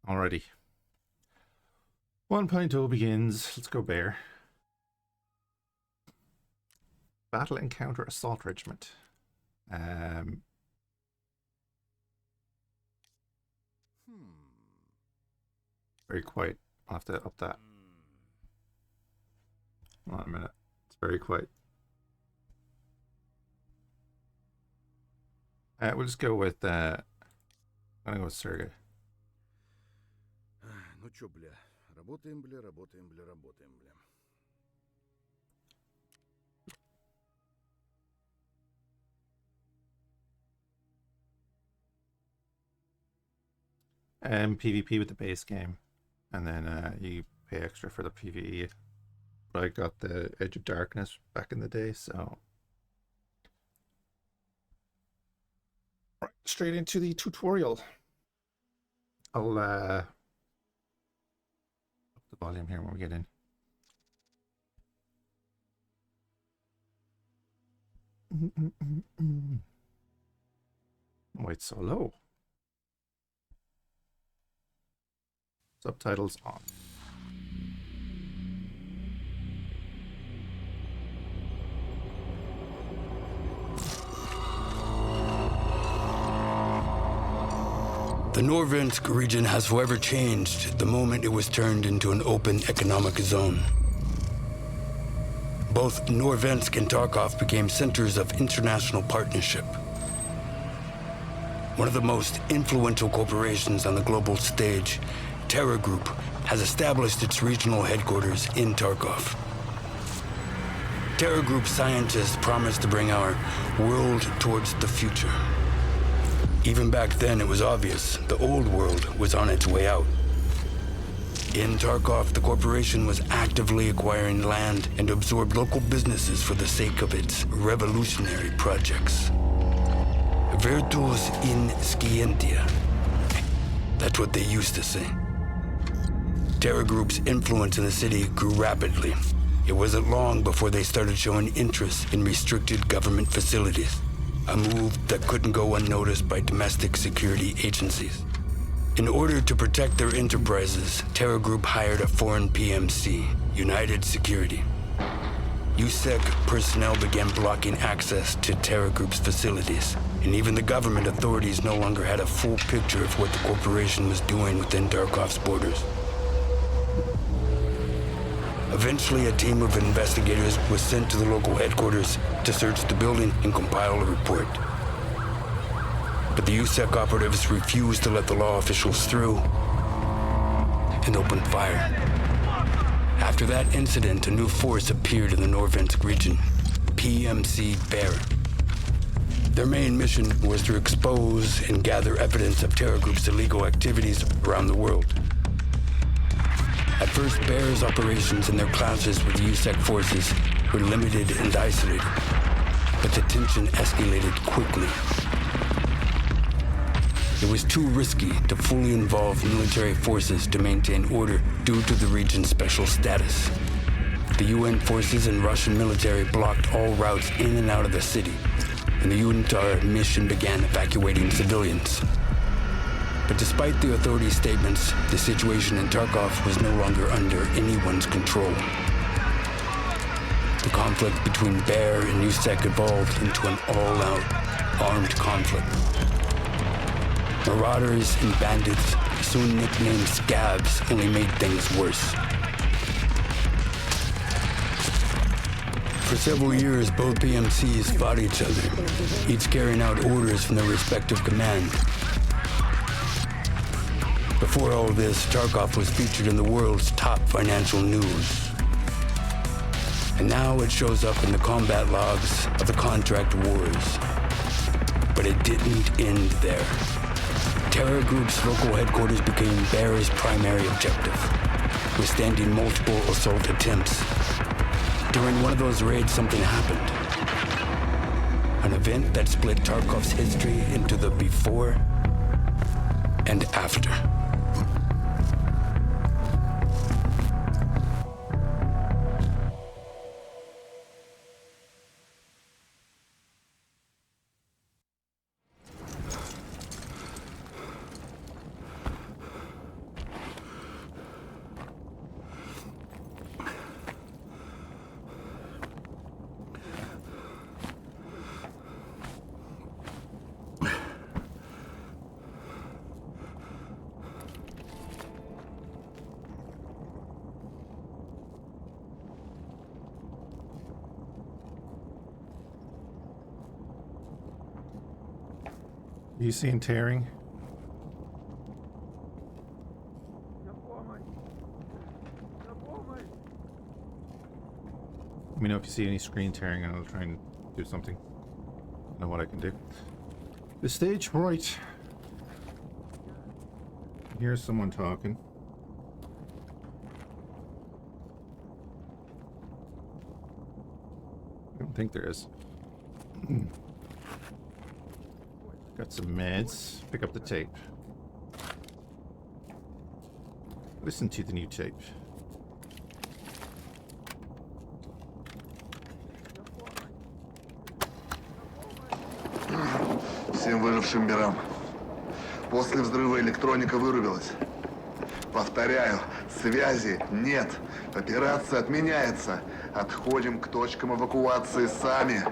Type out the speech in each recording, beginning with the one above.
Alrighty. 1.0 begins. Let's go bear. Battle encounter assault regiment. Very quiet. I'll have to up that. Hold on a minute. It's very quiet. We'll just go with I'm gonna go with Sergey. Ну чё, бля, работаем, бля. PvP with the base game, and then you pay extra for the PVE. But I got the Edge of Darkness back in the day, so right, straight into the tutorial. I'll up the volume here when we get in. Why it's so low? Subtitles on. The Norvensk region has forever changed the moment it was turned into an open economic zone. Both Norvensk and Tarkov became centers of international partnership. One of the most influential corporations on the global stage, Terra Group, has established its regional headquarters in Tarkov. Terra Group scientists promised to bring our world towards the future. Even back then, it was obvious the old world was on its way out. In Tarkov, the corporation was actively acquiring land and absorbed local businesses for the sake of its revolutionary projects. Virtus in scientia. That's what they used to say. Terra Group's influence in the city grew rapidly. It wasn't long before they started showing interest in restricted government facilities, a move that couldn't go unnoticed by domestic security agencies. In order to protect their enterprises, Terra Group hired a foreign PMC, United Security. USEC personnel began blocking access to Terra Group's facilities, and even the government authorities no longer had a full picture of what the corporation was doing within Tarkov's borders. Eventually, a team of investigators was sent to the local headquarters to search the building and compile a report. But the USEC operatives refused to let the law officials through and opened fire. After that incident, a new force appeared in the Norvensk region, PMC Bear. Their main mission was to expose and gather evidence of Terra Group's illegal activities around the world. At first, Bear's operations and their clashes with USEC forces were limited and isolated, but the tension escalated quickly. It was too risky to fully involve military forces to maintain order due to the region's special status. The UN forces and Russian military blocked all routes in and out of the city, and the UNTAR mission began evacuating civilians. But despite the authorities' statements, the situation in Tarkov was no longer under anyone's control. The conflict between Bear and USEC evolved into an all-out armed conflict. Marauders and bandits, soon nicknamed Scabs, only made things worse. For several years, both PMCs fought each other, each carrying out orders from their respective command. Before all this, Tarkov was featured in the world's top financial news. And now it shows up in the combat logs of the contract wars. But it didn't end there. Terra Group's local headquarters became Bear's primary objective, withstanding multiple assault attempts. During one of those raids, something happened. An event that split Tarkov's history into the before and after. You seen tearing? Let me know if you see any screen tearing and I'll try and do something. I know what I can do. The stage, right. Here's someone talking. I don't think there is. Got some meds. Pick up the tape. Listen to the new tape. Всем выжившим мирам. После взрыва электроника вырубилась. Повторяю, связи нет. Операция отменяется. Отходим к точкам эвакуации сами.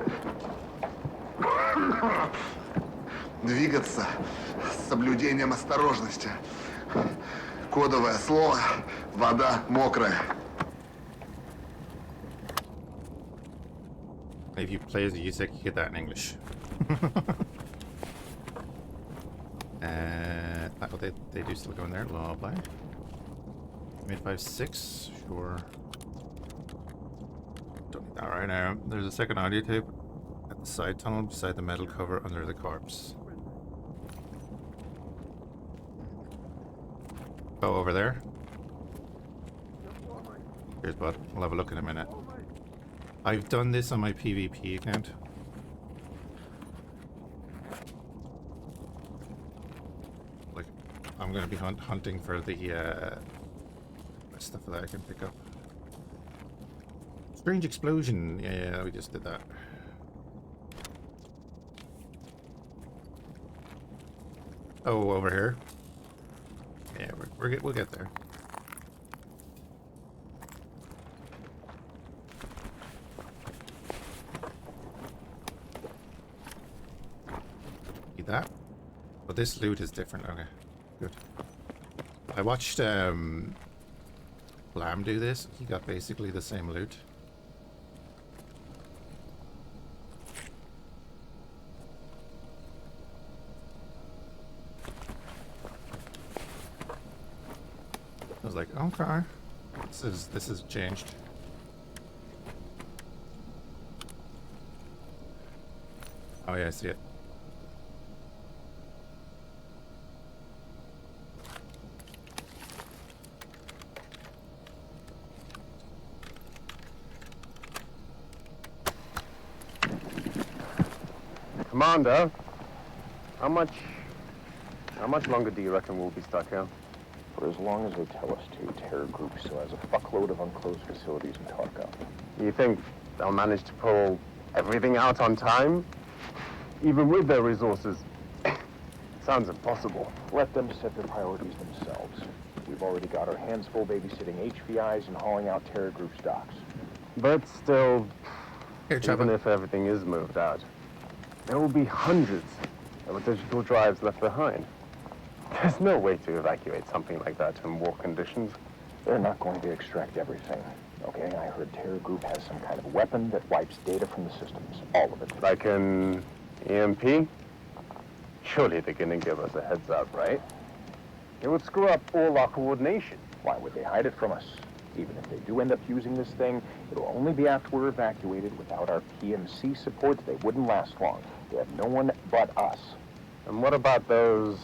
Двигаться с соблюдением осторожности. Кодовое слово – вода мокрая. If you play as a USEC, you get that in English. Oh, they do still go in there. Law apply. Mid 5.6, sure. Don't need that right now. There's a second audio tape at the side tunnel beside the metal cover under the corpse. Go over there. Here's bud. We'll have a look in a minute. I've done this on my PvP account. Like, I'm going to be hunting for the stuff that I can pick up. Strange explosion. Yeah, we just did that. Oh, over here. Yeah, we'll get there. Need that. But this loot is different. Okay, good. I watched Lamb do this. He got basically the same loot. I was like, okay, this is changed. Oh yeah, I see it. Commander, how much longer do you reckon we'll be stuck here? For as long as they tell us to, terror group still has a fuckload of unclosed facilities in Tarkov. You think they'll manage to pull everything out on time? Even with their resources? Sounds impossible. Let them set their priorities themselves. We've already got our hands full babysitting HVIs and hauling out terror group stocks. But still, Here, even if everything is moved out, there will be hundreds of digital drives left behind. There's no way to evacuate something like that in war conditions. They're not going to extract everything. Okay, I heard terror group has some kind of weapon that wipes data from the systems. All of it. Like an EMP? Surely they're gonna give us a heads up, right? It would screw up all our coordination. Why would they hide it from us? Even if they do end up using this thing, it'll only be after we're evacuated. Without our PMC support, they wouldn't last long. They have no one but us. And what about those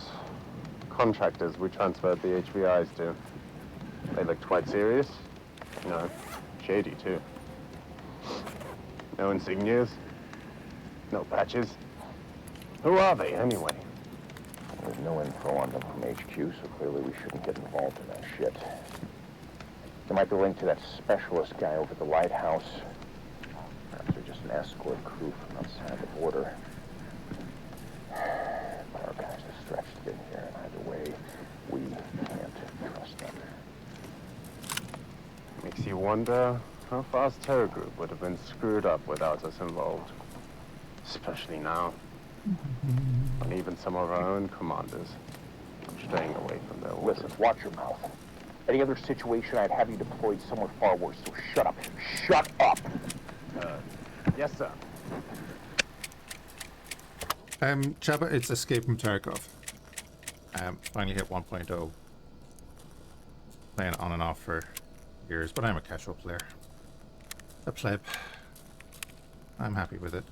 contractors we transferred the HVIs to? They looked quite serious. You know, shady too. No insignias. No patches. Who are they anyway? There's no info on them from HQ, so clearly we shouldn't get involved in that shit. There might be a link to that specialist guy over at the lighthouse. Perhaps they're just an escort crew from outside the border. But our guys are stretched to get here, and either way, we can't trust them. Makes you wonder how fast Terror Group would have been screwed up without us involved. Especially now. And even some of our own commanders straying away from their orders. Listen, watch your mouth. Any other situation, I'd have you deployed somewhere far worse, so shut up. Shut up! Yes, sir. Chaba, it's Escape from Tarkov. Finally hit 1.0. Playing on and off for years, but I'm a casual player. A pleb. I'm happy with it.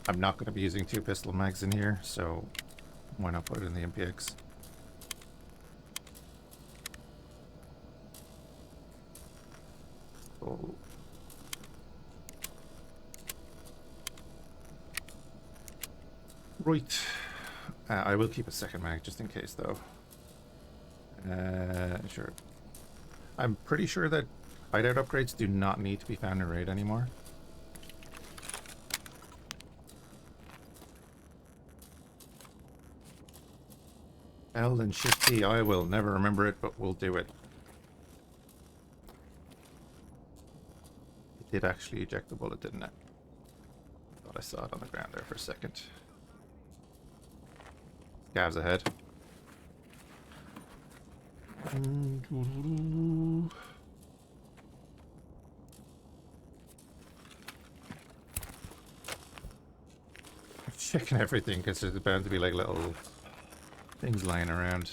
I'm not going to be using 2 pistol mags in here, so why not put it in the MPX? Oh. Right. I will keep a second mag just in case, though. Sure. I'm pretty sure that hideout upgrades do not need to be found in raid anymore. L and Shift T. I will never remember it, but we'll do it. It did actually eject the bullet, didn't it? Thought I saw it on the ground there for a second. Scavs ahead. Checking everything because there's bound to be like little things lying around.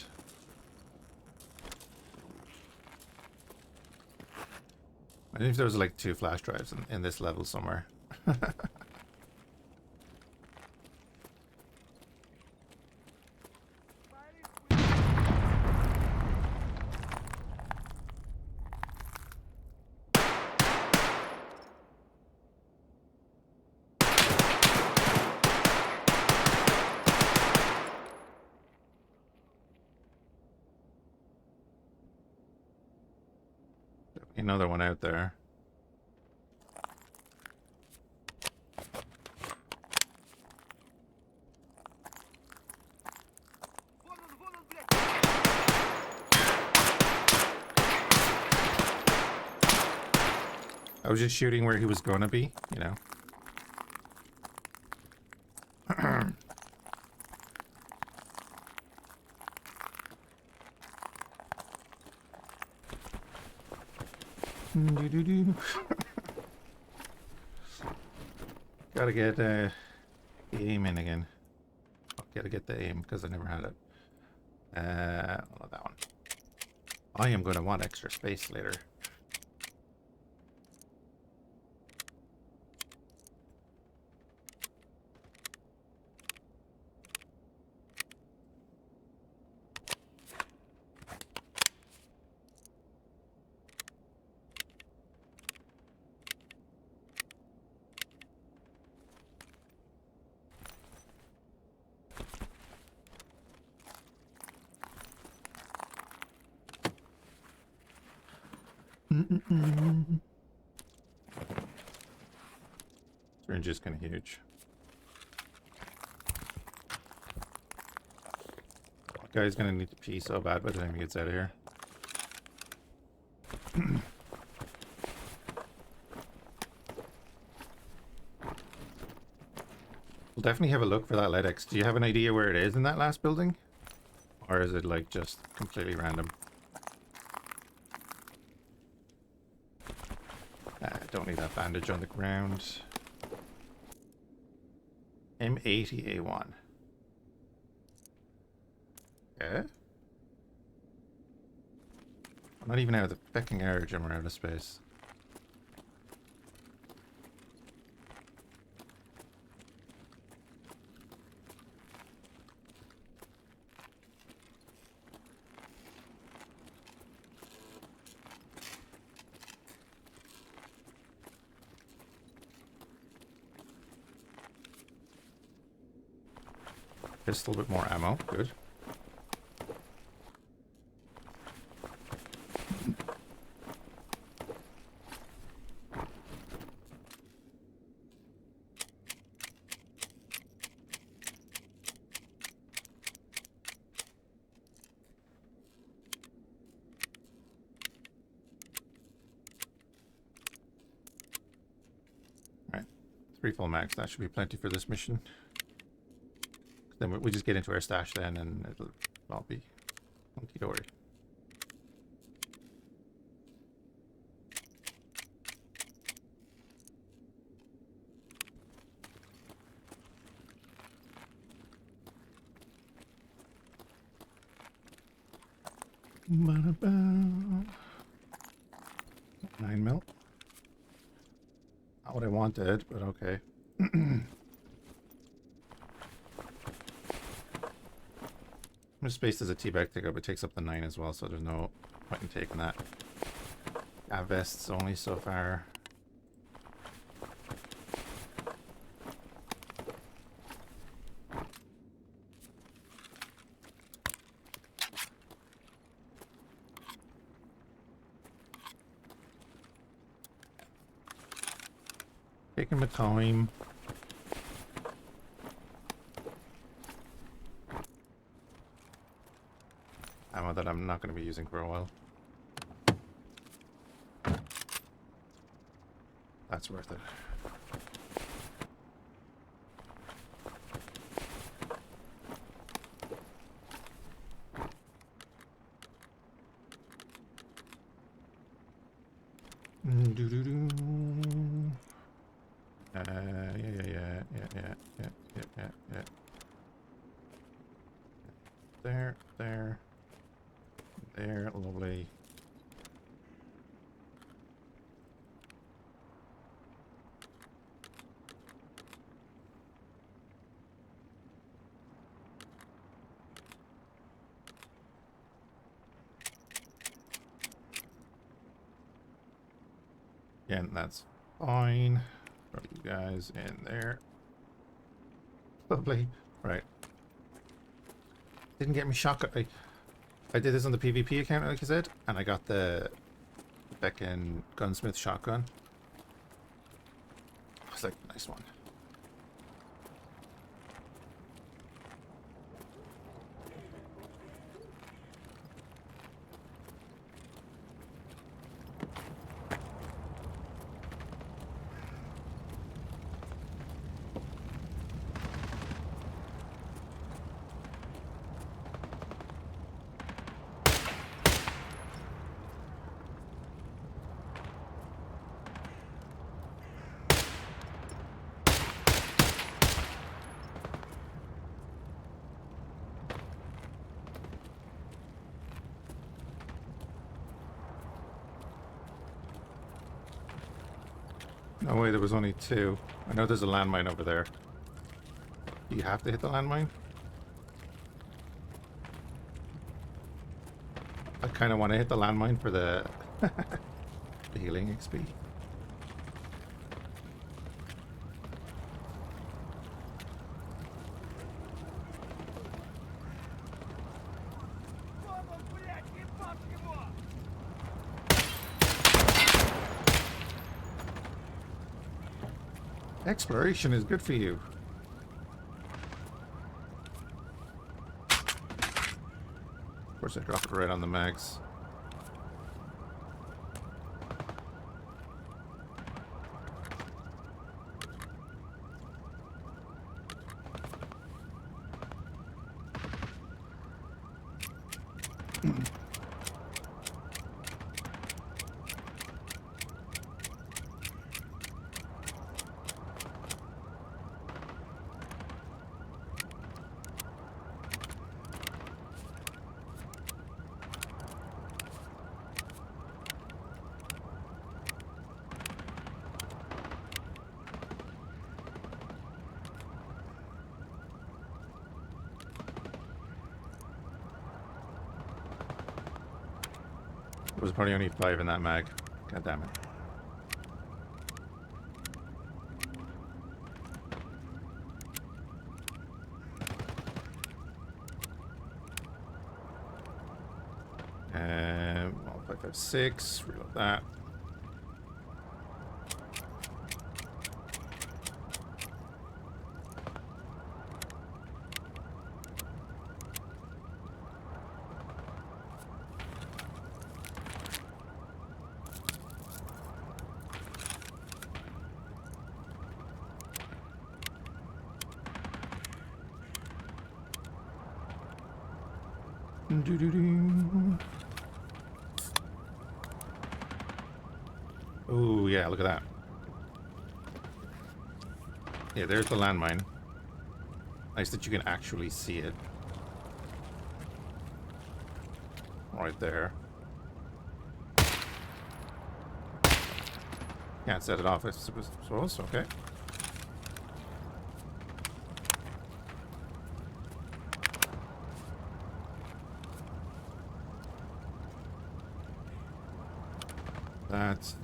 I think there was like 2 flash drives in this level somewhere. Another one out there. I was just shooting where he was gonna be, you know. Gotta get the aim in again. Gotta get the aim because I never had it. Not that one. I am gonna want extra space later. Syringe is kind of huge. That guy's gonna need to pee so bad by the time he gets out of here. We'll definitely have a look for that LEDX. Do you have an idea where it is in that last building? Or is it like just completely random? Don't need that bandage on the ground. M80A1. Yeah? I'm not even out of the fucking urge, I'm out of space. Just a little bit more ammo, good. Alright, 3 full mags, that should be plenty for this mission. Then we just get into our stash then and it'll all be hunky-dory. Ba-da-ba. 9 mil. Not what I wanted, but okay. How much space does a teabag take up? It takes up the 9 as well, so there's no point in taking that. Vests only so far. Taking my time. Ammo that I'm not going to be using for a while. That's worth it. Doo-doo-doo. Yeah. There, lovely. Again, that's fine. Throw you guys in there. Lovely. Right. Didn't get me shotgun. I did this on the PvP account, like I said, and I got the Beckin gunsmith shotgun. I was like, nice one. No way, there was only 2. I know there's a landmine over there. Do you have to hit the landmine? I kind of want to hit the landmine for the, the healing XP. Exploration is good for you. Of course, I dropped it right on the mags. There was probably only 5 in that mag. God damn it. Well, 5, 5, 6. Reload that. Oh yeah, look at that. Yeah, there's the landmine. Nice that you can actually see it. right there. Can't set it off, I suppose. Okay. That.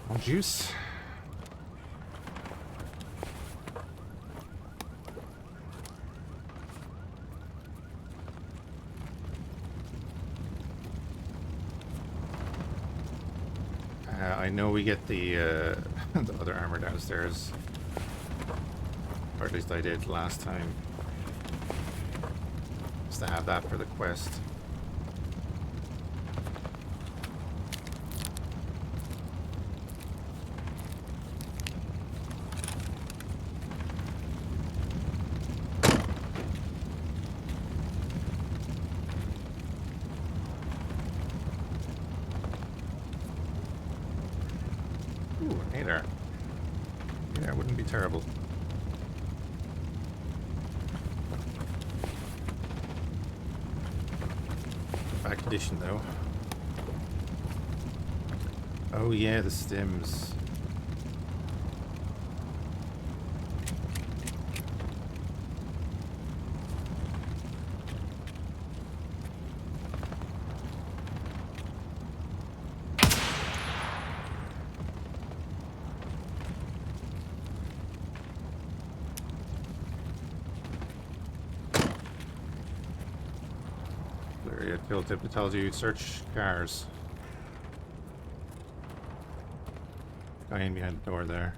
More juice. I know we get the the other armor downstairs, or at least I did last time. Just to have that for the quest. Ooh, hey there. Yeah, it wouldn't be terrible. Bad condition though. Oh yeah, the stims. Kill tip that tells you search cars. Guy in behind the door there.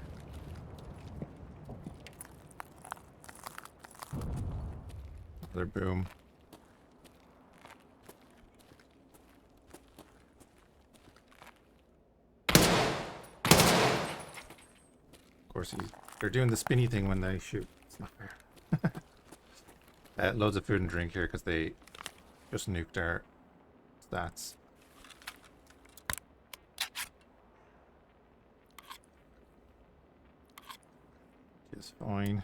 Another boom. Of course, they're doing the spinny thing when they shoot. It's not fair. Loads of food and drink here because they just nuked our stats. Is fine.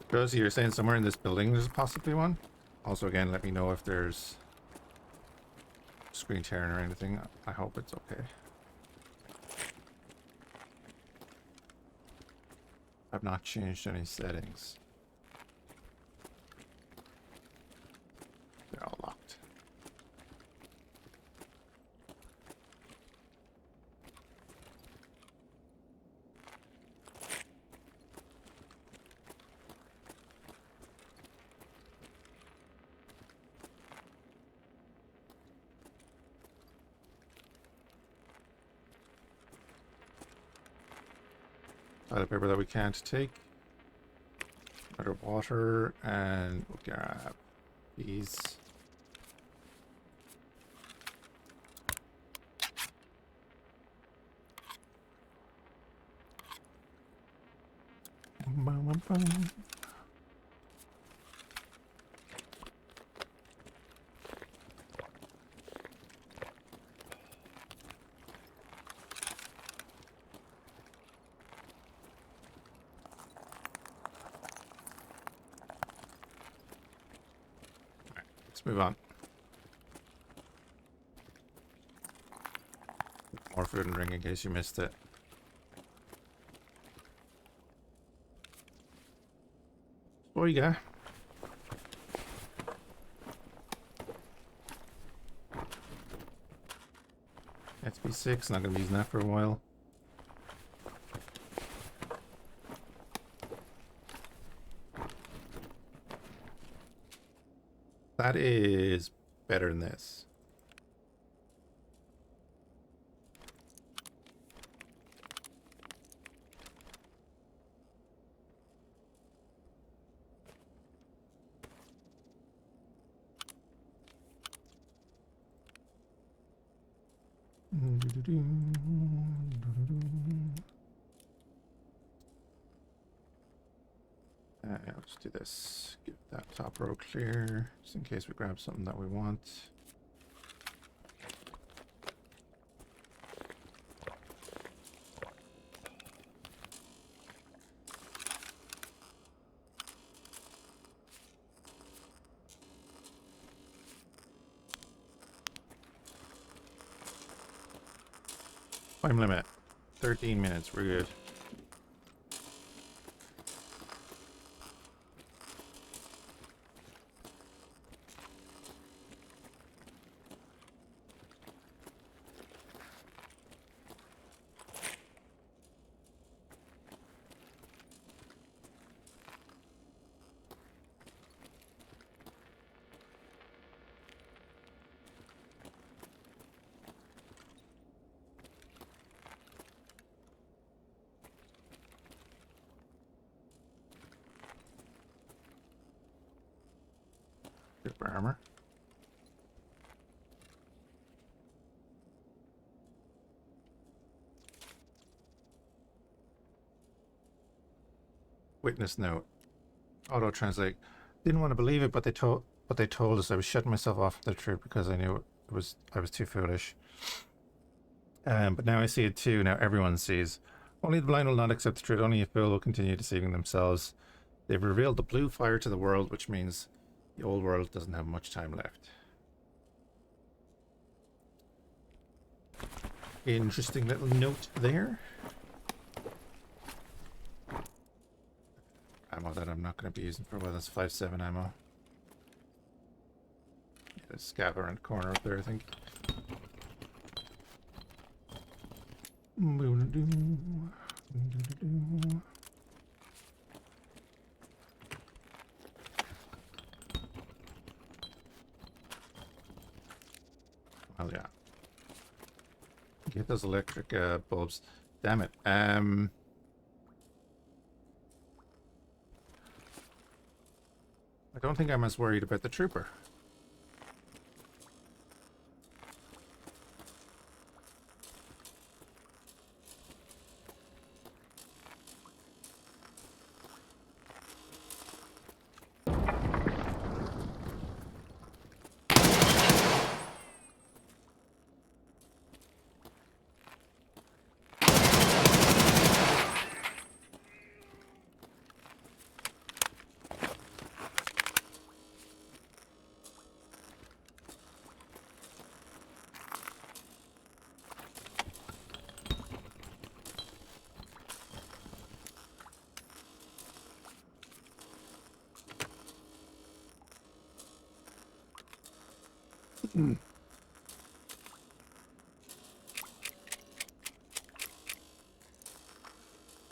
Josie, you're saying somewhere in this building there's possibly one? Also, again, let me know if there's screen tearing or anything. I hope it's okay. I've not changed any settings. They're all locked. Toilet paper that we can't take. Better water, and we'll grab these. Let's move on. More food and drink in case you missed it. Oh, yeah. XP6, not gonna be using that for a while. That is better than this. Let's do this. Get that top row clear, just in case we grab something that we want. Time limit, 13 minutes, we're good. Super armor. Witness note. Auto translate. Didn't want to believe it, but they told us. I was shutting myself off the truth because I knew I was too foolish. But now I see it too. Now everyone sees. Only the blind will not accept the truth. Only a fool will continue deceiving themselves. They've revealed the blue fire to the world, which means the old world doesn't have much time left. Interesting little note there. Ammo that I'm not going to be using for a while. That's 5.7 ammo. Yeah, there's a scav around the corner up there, I think. Well, yeah. Get those electric bulbs. Damn it. I don't think I'm as worried about the trooper.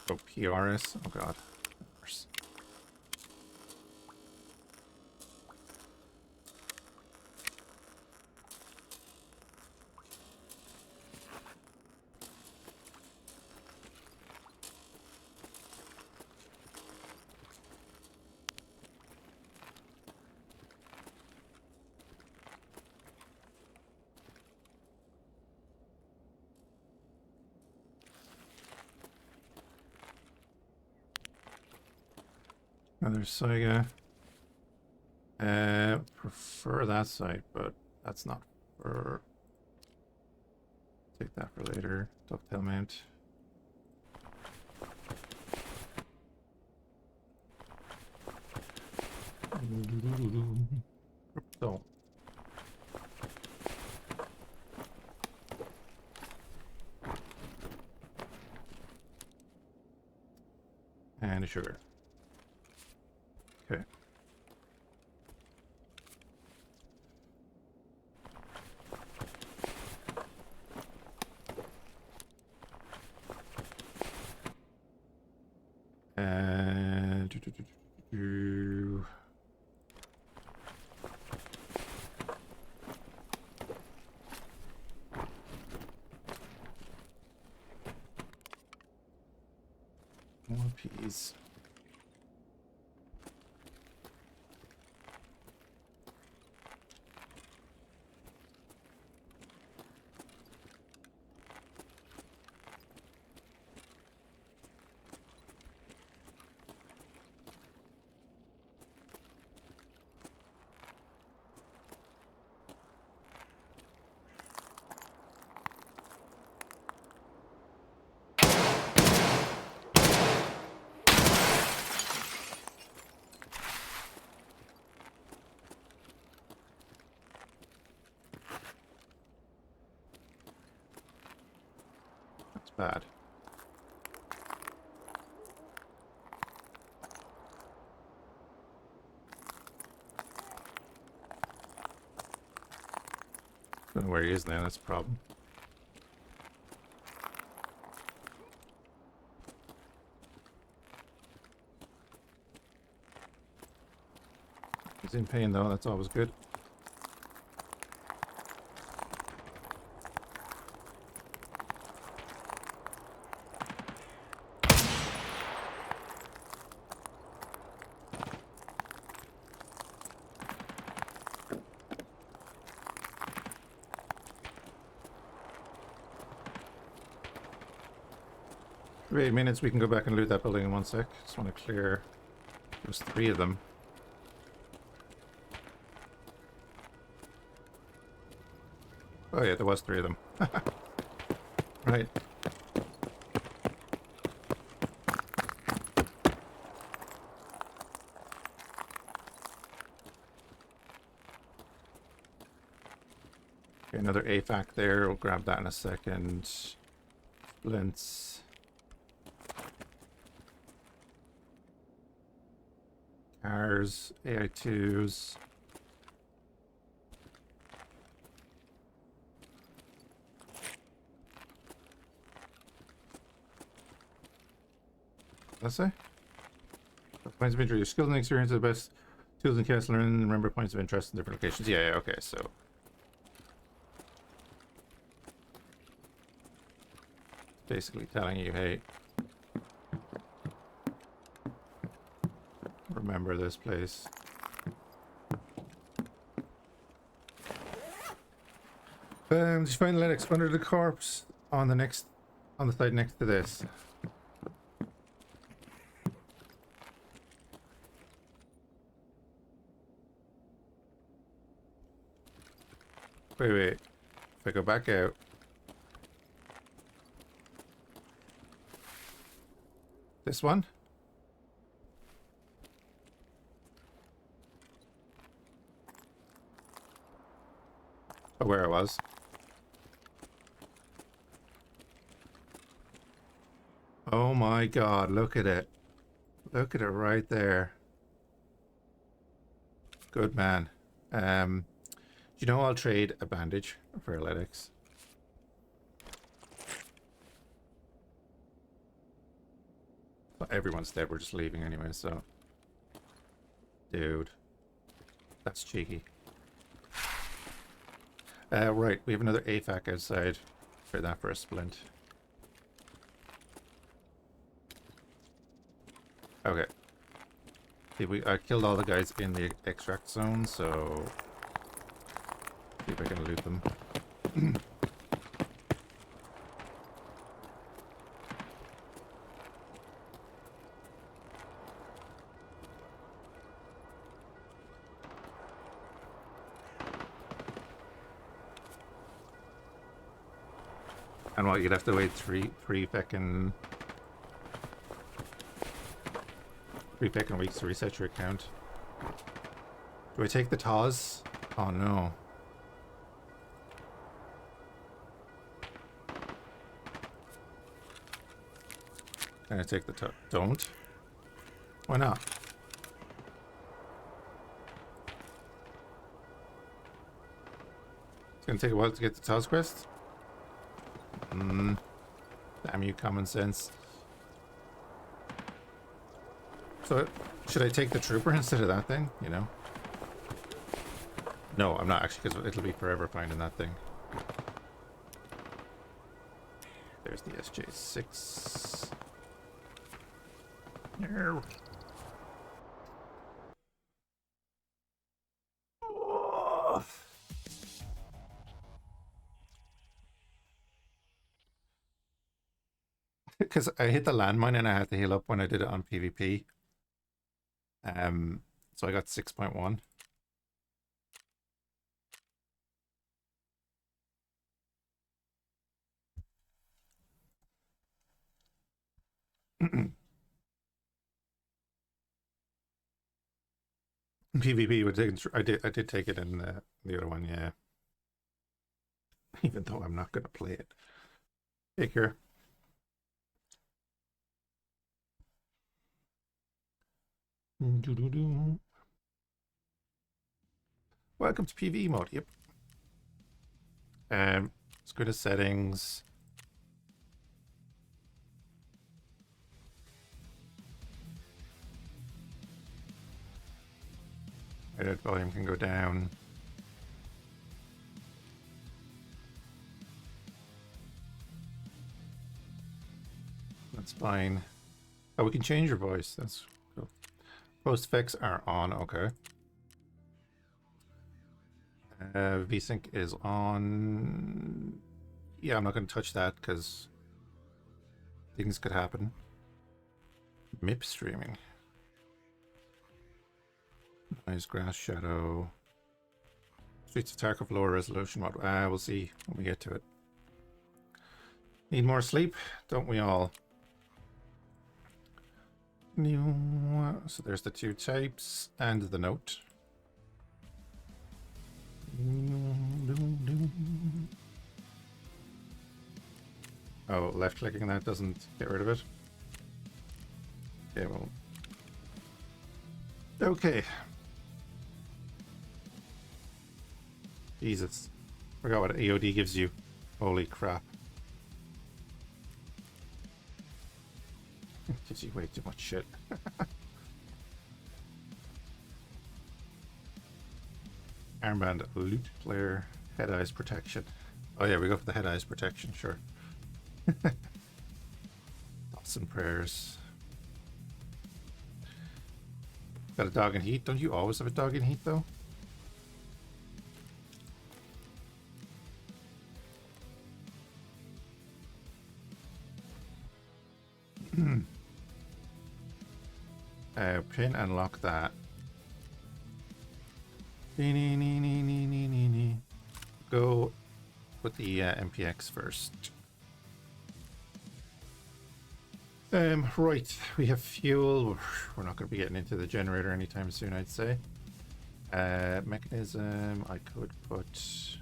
Oh, PRS? Oh god. Of course. Another Saiga. Prefer that site, but that's not for. Take that for later. Dovetail mount. Don't. And a sugar. Okay. And more peas. bad. Don't know where he is now, that's a problem. He's in pain though, that's always good. For 8 minutes, we can go back and loot that building in 1 sec. Just want to clear. There's 3 of them. Oh yeah, there was 3 of them. Right. Okay, another AFAC there. We'll grab that in a second. Splints. Cars, AI2s. Let's say. Points of interest. Your skills and experience are the best tools in cast learn. Remember points of interest in different locations. Yeah, okay, so. Basically telling you, hey, remember this place. Did you find Lennox under the corpse on the side next to this? Wait. If I go back out. This one? Oh, where I was. Oh my god, look at it. Look at it right there. Good man. You know, I'll trade a bandage for athletics. But everyone's dead, we're just leaving anyway, so. Dude. That's cheeky. Right, we have another AFAC outside. Trade that for a splint. Okay. See, I killed all the guys in the extract zone, so see if I can loot them. And what, you'd have to wait three fucking weeks to reset your account. Do I take the TOS? Oh no. Can I take the TOS? Don't? Why not? It's gonna take a while to get the TOS quest? Damn you, common sense. So, should I take the trooper instead of that thing? You know? No, I'm not actually, because it'll be forever finding that thing. There's the SJ6. No. Because I hit the landmine and I had to heal up when I did it on PvP. So I got 6.1. PvP would take. I did take it in the other one, yeah. Even though I'm not gonna play it. Take care. Doo-doo-doo. Welcome to PVE mode. Yep. Let's go to settings. Edit volume can go down. That's fine. Oh, we can change your voice. That's cool. Post effects are on. Okay. VSync is on. Yeah, I'm not going to touch that because things could happen. MIP streaming. Nice grass shadow. Streets of Tarkov lower resolution mode. We'll see when we get to it. Need more sleep, don't we all? So there's the two types and the note. Oh, left clicking that doesn't get rid of it. Okay, well. Okay. Jesus. Forgot what AOD gives you. Holy crap. Gives you way too much shit. Armband, loot player, head eyes protection. Oh yeah, we go for the head eyes protection, sure. Thoughts and prayers. Got a dog in heat? Don't you always have a dog in heat though? Pin and lock that. Go with the MPX first. Right, we have fuel. We're not going to be getting into the generator anytime soon, I'd say. Mechanism, I could put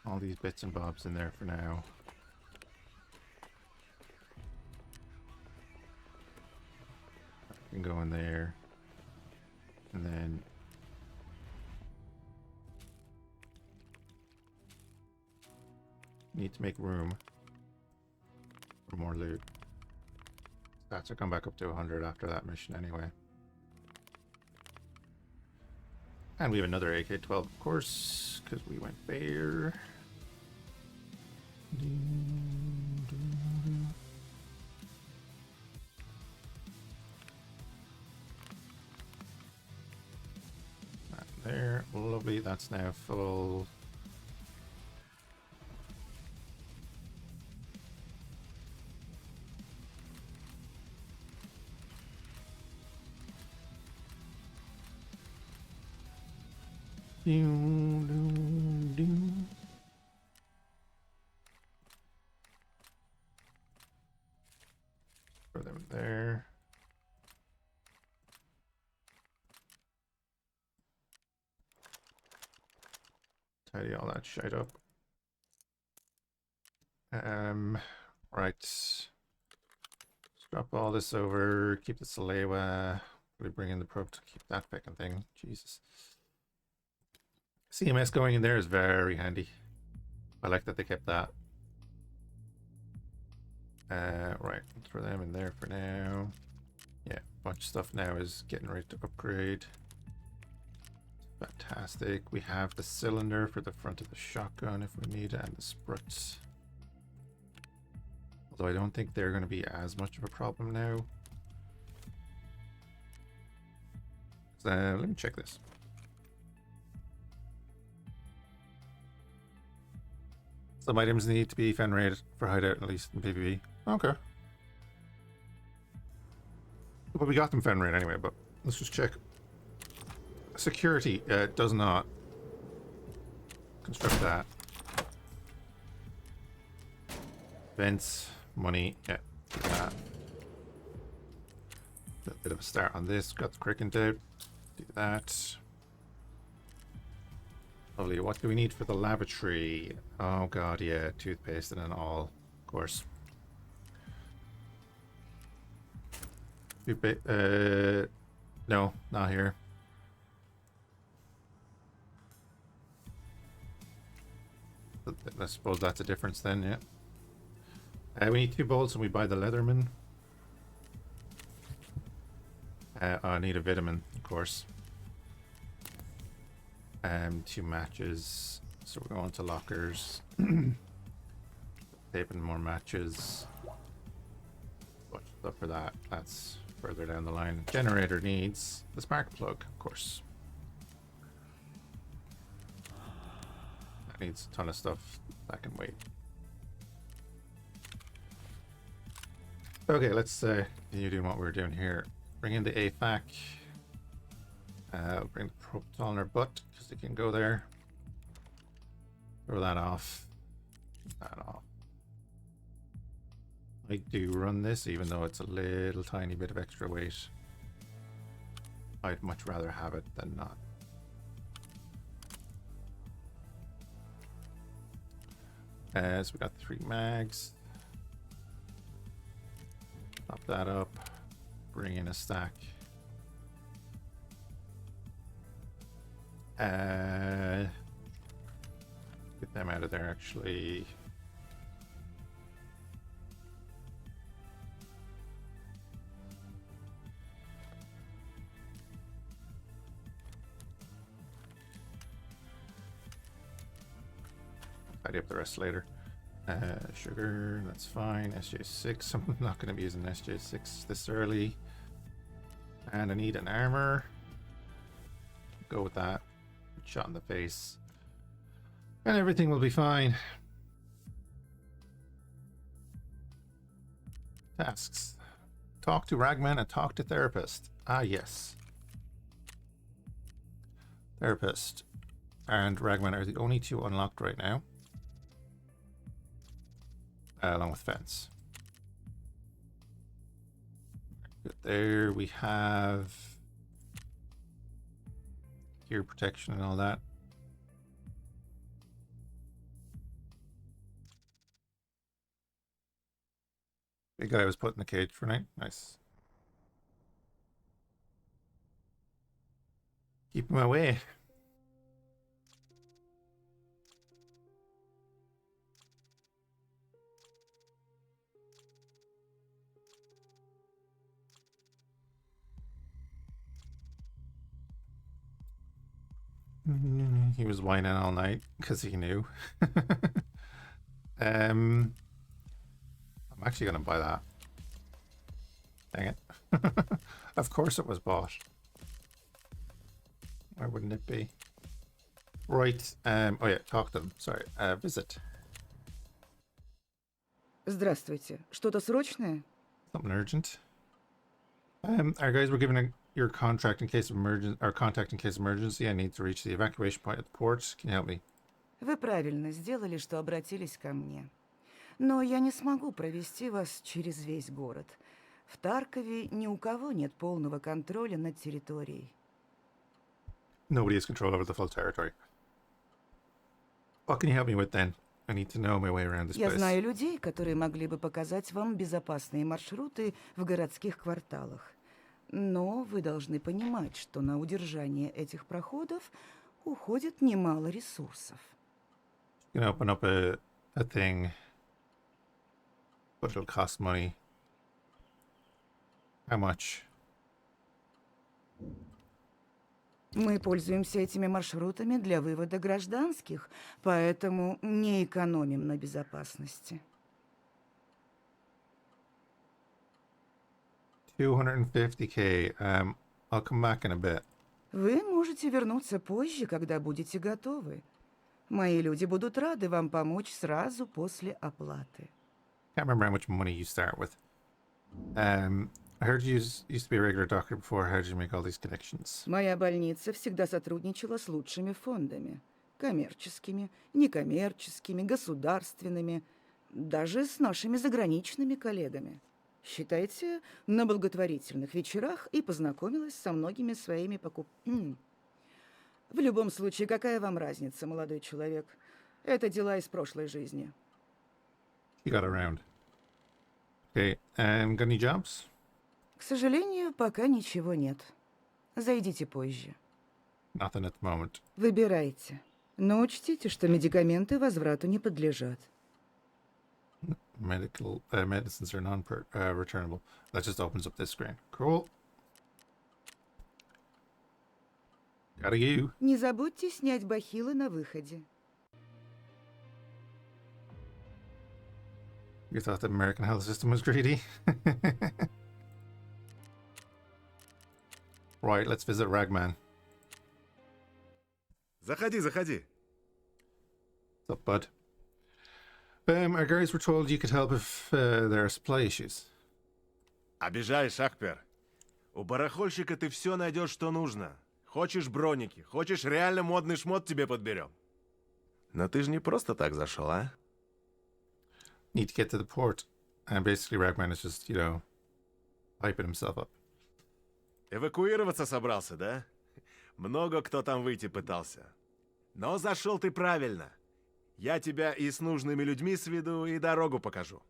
all these bits and bobs in there for now. Can go in there, and then need to make room for more loot. Stats will come back up to 100 after that mission anyway. And we have another AK-12, of course, because we went bare. There, lovely, that's now full. Throw them there. Tidy all that shit up. Right. Let's drop all this over. Keep the Salewa. Really bring in the probe to keep that fucking thing. Jesus. CMS going in there is very handy. I like that they kept that. Right. Throw them in there for now. Yeah, a bunch of stuff now is getting ready to upgrade. Fantastic. We have the cylinder for the front of the shotgun if we need it, and the spruts. Although I don't think they're going to be as much of a problem now. So, let me check this. Some items need to be fan rated for hideout, at least in PvE. Okay. But we got them fan rate anyway, but let's just check. Security does not. Construct that. Vents, money, yeah, do that. A bit of a start on this. Got the cricket out. Do that. Lovely. What do we need for the lavatory? Oh god, yeah, toothpaste and all, of course. No, not here. I suppose that's a difference then, yeah. We need 2 bolts and we buy the Leatherman. I need a vitamin, of course. 2 matches. So we're going to lockers. Taping more matches. What's up for that? That's further down the line. Generator needs the spark plug, of course. That needs a ton of stuff that can wait. Okay, let's continue doing what we're doing here. Bring in the AFAC. Bring the propulsion on our butt because it can go there. Throw that off. That off. I do run this even though it's a little tiny bit of extra weight. I'd much rather have it than not. So we got 3 mags. Top that up. Bring in a stack. Get them out of there actually. Tidy up the rest later. Sugar, that's fine. SJ6. I'm not going to be using SJ6 this early. And I need an armor. Go with that. Shot in the face. And everything will be fine. Tasks. Talk to Ragman and talk to Therapist. Ah, yes. Therapist and Ragman are the only 2 unlocked right now. Along with Fence. There we have ear protection and all that. Big guy was put in the cage for night. Nice. Keep him away. He was whining all night because he knew. I'm actually gonna buy that. Dang it. Of course it was bought. Why wouldn't it be? Right. Oh yeah, talk to them. Sorry. Visit. Здравствуйте. Что-то срочное? Something urgent. Our guys were given your contract in case of emergency, or contact in case of emergency. I need to reach the evacuation point at the port. Can you help me? Вы правильно сделали, что обратились ко мне. Но я не смогу провести вас через весь город. В Таркове ни у кого нет полного контроля над территорией. Nobody has control over the full territory. What can you help me with then? I need to know my way around this Я place. знаю людей, которые могли бы показать вам безопасные маршруты в городских кварталах. Но вы должны понимать, что на удержание этих проходов уходит немало ресурсов. You can open up a thing, but it'll cost money. How much? Мы пользуемся этими маршрутами для вывода гражданских, поэтому не экономим на безопасности. 250k. I'll come back in a bit. Вы можете вернуться позже, когда будете готовы. Мои люди будут рады вам помочь сразу после оплаты. Can't remember how much money you start with. I heard you used to be a regular doctor before. How did you make all these connections? Моя больница всегда сотрудничала с лучшими фондами. Коммерческими, некоммерческими, государственными, даже с нашими заграничными коллегами. Считайте, на благотворительных вечерах и познакомилась со многими своими В любом случае, какая вам разница, молодой человек? Это дела из прошлой жизни. You got around. Okay, got any jobs? К сожалению, пока ничего нет. Зайдите позже. Nothing at the moment. Выбирайте. Но учтите, что медикаменты возврату не подлежат. Medical medicines are non-returnable. That just opens up this screen. Cool. Gotta go. Не забудьте снять бахилы на выходе. You thought the American health system was greedy? Right, let's visit Ragman. Заходи, заходи. What's up, bud? Our guys were told you could help if there are supply issues. Обижаешь, Акпер. У барахольщика ты все найдешь, что нужно. Хочешь броники, хочешь реально модный шмот, тебе подберем. Но ты же не просто так зашел, а? Need to get to the port. And basically Ragman is just, you know, hyping himself up. Эвакуироваться собрался, да? Много кто там выйти пытался. Но зашел ты правильно. Я тебя и с нужными людьми сведу, и дорогу покажу.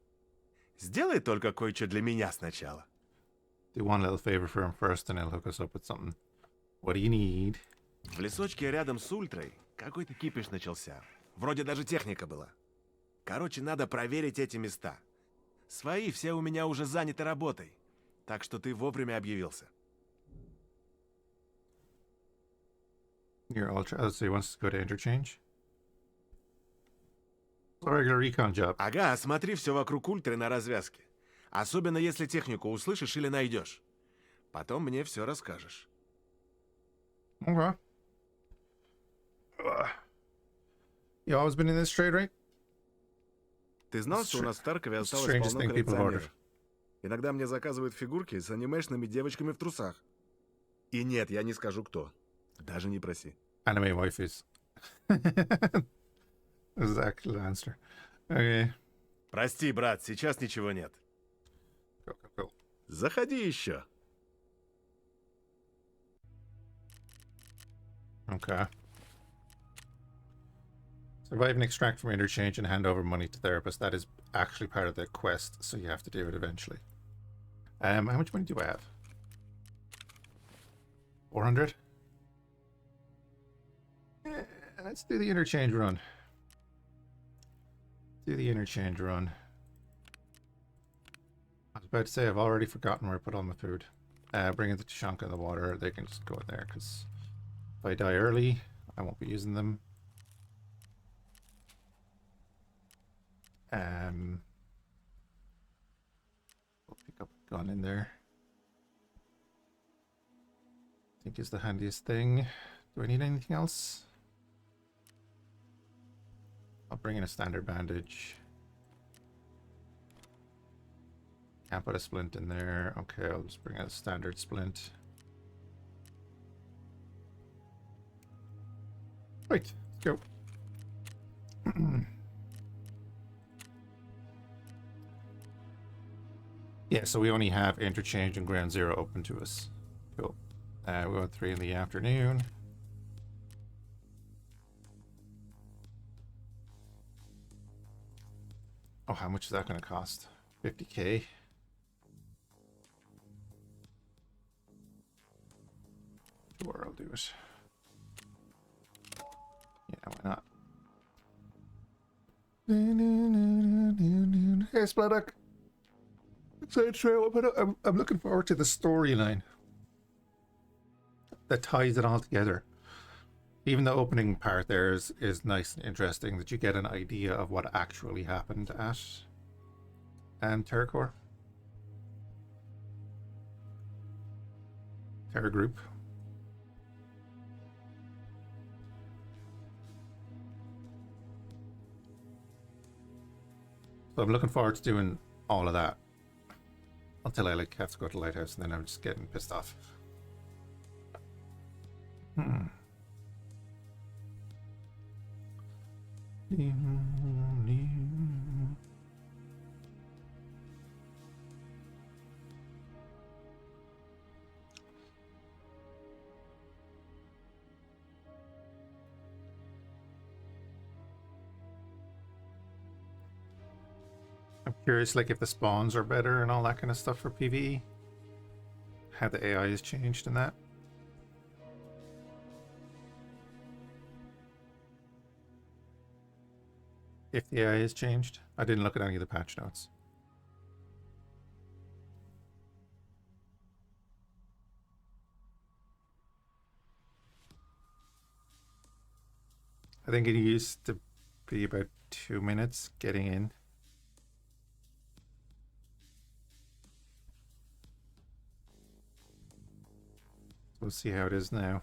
Сделай только кое-что для меня сначала. Do one little favor for him first and he'll hook us up with something. What do you need? В лесочке рядом с Ультрой какой-то кипиш начался. Вроде даже техника была. Короче, надо проверить эти места. Свои все у меня уже заняты работой. Так что ты вовремя объявился. Your ultra. Oh, so he wants to go to Interchange? A regular recon job. Ага, осмотри все вокруг Ультры на развязке. Особенно если технику услышишь или найдешь. Потом мне все расскажешь. Okay. You always been in this trade, right? Ты знал, что у нас в Таркове осталось strangest полно thing people have коллекционеров? ordered. Иногда мне заказывают фигурки с анимешными девочками в трусах. И нет, я не скажу кто. Даже не проси. Anime waifus. Exactly the answer. Okay. Прости, брат, сейчас ничего нет. Cool. Заходи еще. Okay. Survive and extract from Interchange and hand over money to therapist. That is actually part of the quest, so you have to do it eventually. How much money do I have? 400? Let's do the Interchange run. Do the Interchange run. I was about to say I've already forgotten where I put all my food. Bring in the Tashanka in the water. They can just go in there, because if I die early, I won't be using them. We'll pick up a gun in there. I think is the handiest thing. Do I need anything else? I'll bring in a standard bandage. Can't put a splint in there. Okay, I'll just bring out a standard splint. Right, let's go. Yeah, so we only have Interchange and Ground Zero open to us. Cool. We went 3 in the afternoon. Oh, how much is that going to cost? 50k. Sure, I'll do it. Yeah, why not? Hey, Spladak. I'm looking forward to the storyline that ties it all together. Even the opening part there is nice and interesting, that you get an idea of what actually happened at Terror Group. So I'm looking forward to doing all of that until I have to go to the lighthouse, and then I'm just getting pissed off. I'm curious, like, if the spawns are better and all that kind of stuff for PvE. how the AI has changed in that. If the AI has changed. I didn't look at any of the patch notes. I think it used to be about 2 minutes getting in. We'll see how it is now.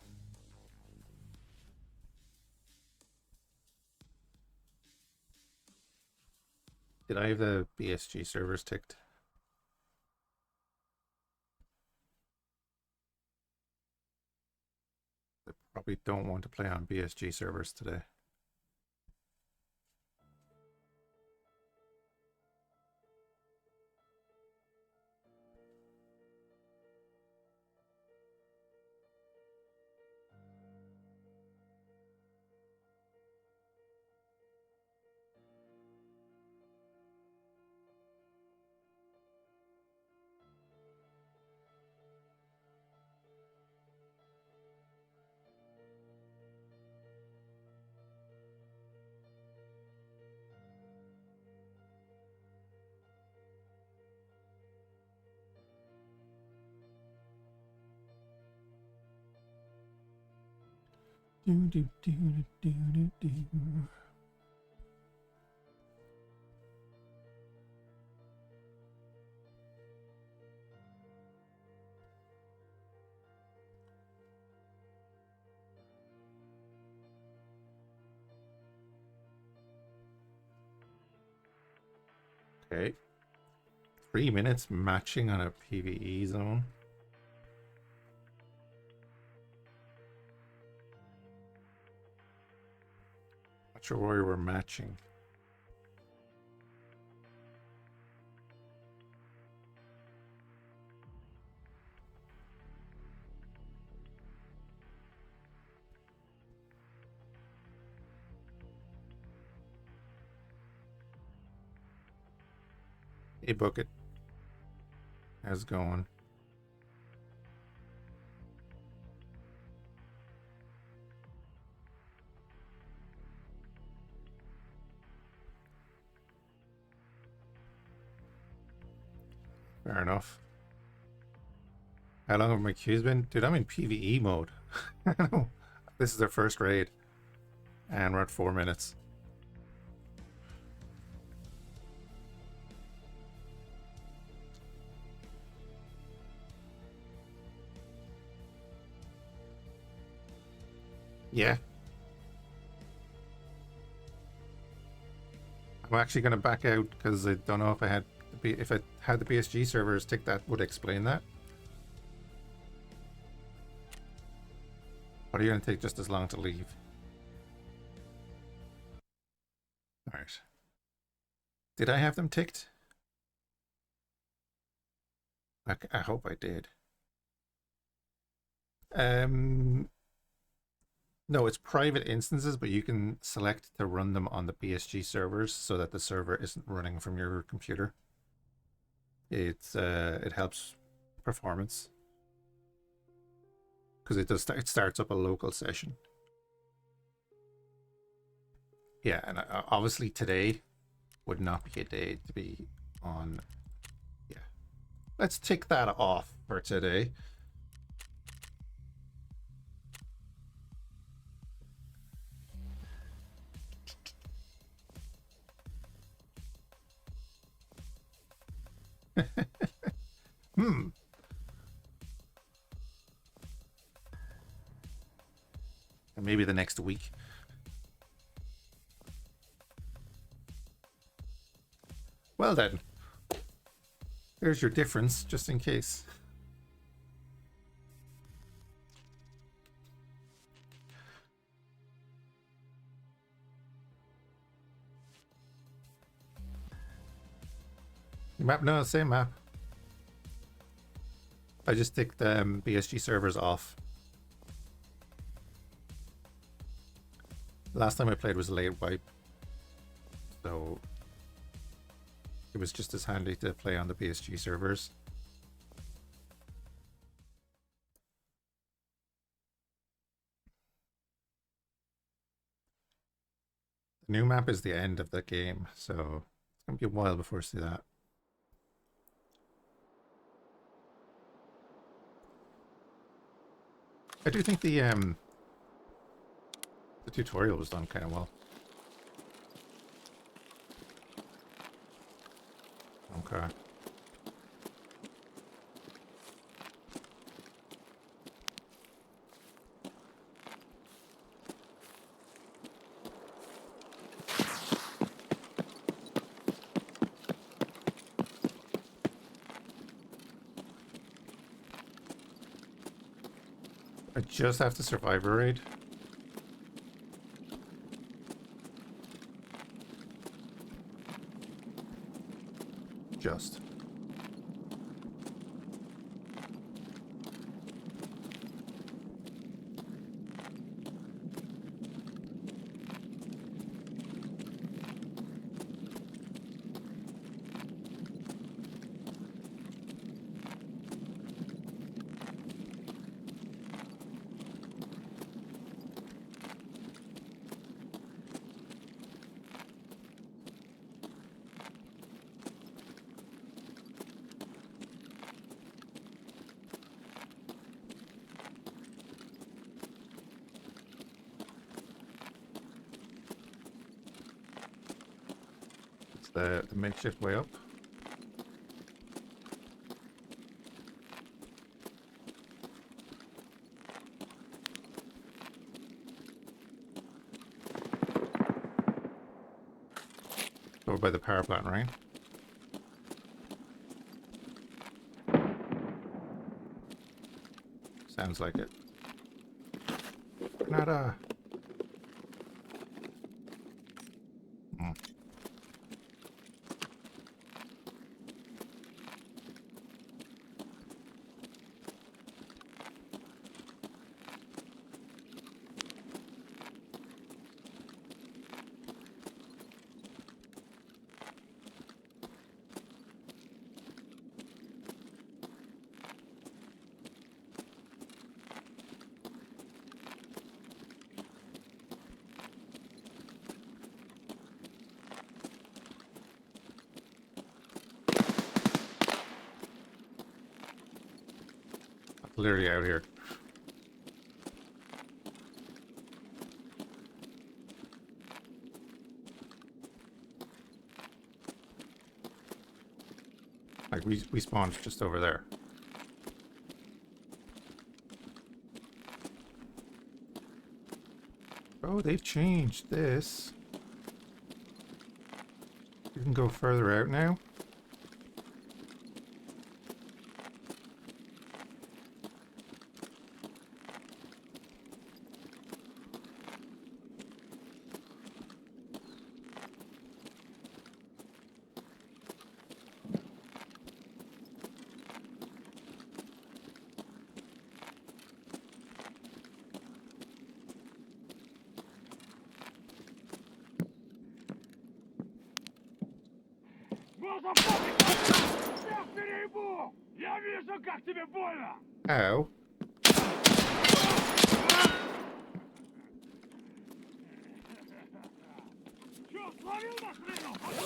Did I have the BSG servers ticked? I probably don't want to play on BSG servers today. Okay. 3 minutes matching on a PVE zone. Not sure where we were matching. Hey, Bucket. How's it going? Fair enough. How long have my queues been? Dude, I'm in PvE mode. This is their first raid. And we're at 4 minutes. Yeah. I'm actually going to back out because I don't know if I had the BSG servers tick, that would explain that. But are you going to take just as long to leave? Alright. Did I have them ticked? I hope I did. No, it's private instances, but you can select to run them on the BSG servers so that the server isn't running from your computer. It helps performance because it starts up a local session. Yeah, and obviously today would not be a day to be on. Yeah, let's tick that off for today. And maybe the next week. Well then, there's your difference, just in case. Map? No, same map. I just ticked the BSG servers off. Last time I played was a late wipe, so it was just as handy to play on the BSG servers. New map is the end of the game, so it's gonna be a while before we see that. I do think the tutorial was done kind of well. Okay. I just have to survive a raid. Just. The makeshift way up. Over by the power plant, right? Sounds like it. Nada. Literally out here. Like we spawned just over there. Oh, they've changed this. You can go further out now. Ow.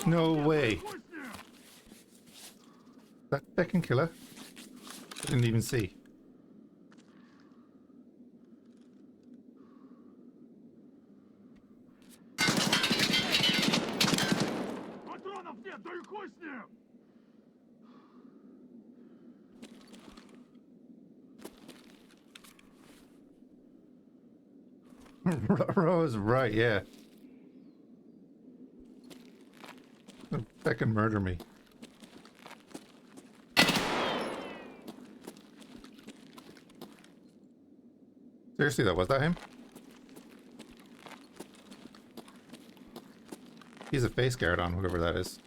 No way. That second killer? I didn't even see. Rose, right, yeah. That can murder me. Seriously though, was that him? He's a face guard on, whoever that is.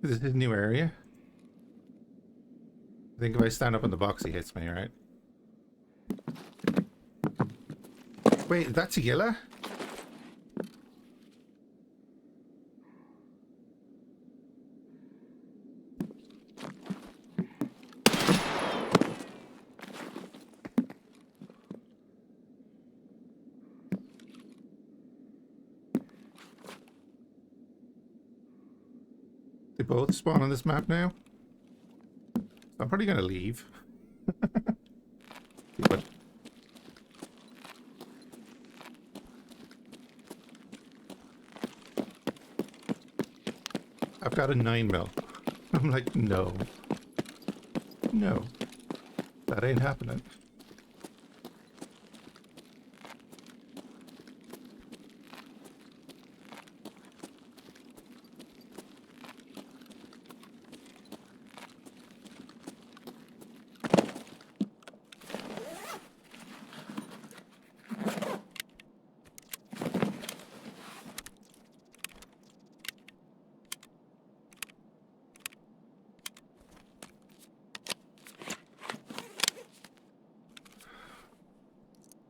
Is this his new area? think if I stand up in the box, he hits me, right? Wait, that's a Yilla? They both spawn on this map now? I'm probably gonna leave. But I've got a 9mm. I'm like, no. No. That ain't happening.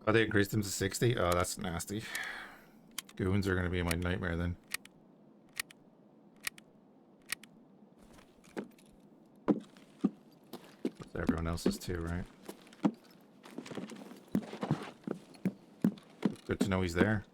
Oh, they increased them to 60? Oh, that's nasty. Goons are going to be my nightmare then. Everyone else's too, right? Good to know he's there.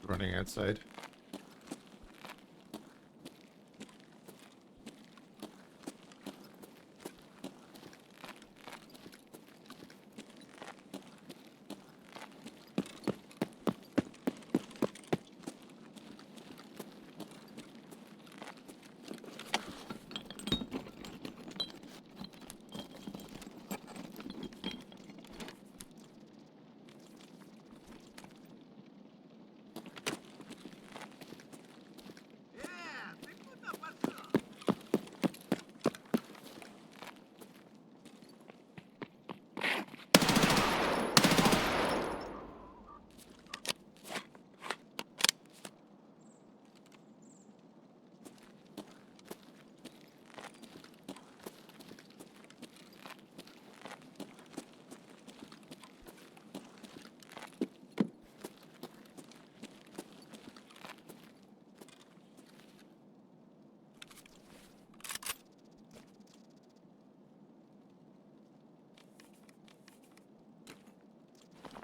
Running outside.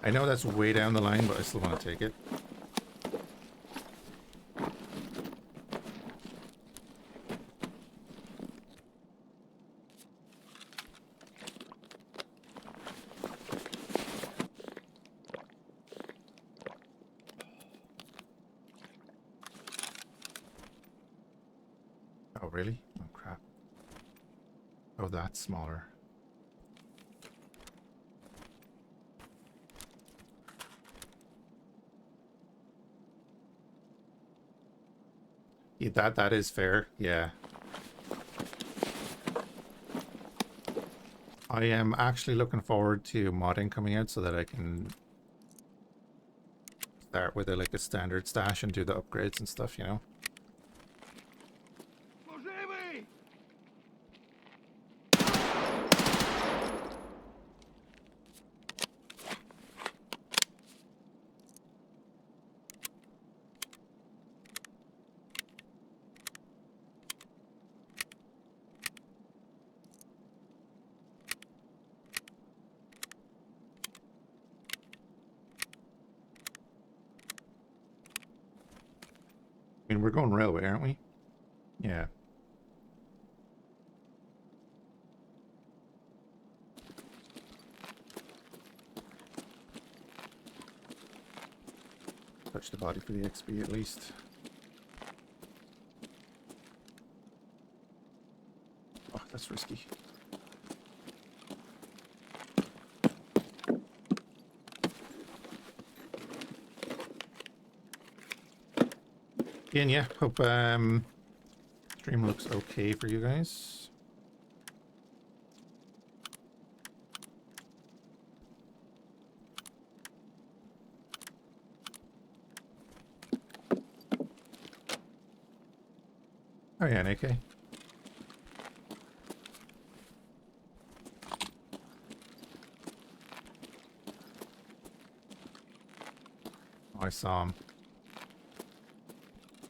I know that's way down the line, but I still want to take it. Oh, really? Oh, crap. Oh, that's smaller. Yeah, that is fair, yeah. I am actually looking forward to modding coming out so that I can start with like a standard stash and do the upgrades and stuff, you know? I mean, we're going railway, aren't we? Yeah. Touch the body for the XP at least. Oh, that's risky. Again, yeah, hope stream looks okay for you guys. Oh yeah, an AK. Oh, I saw him.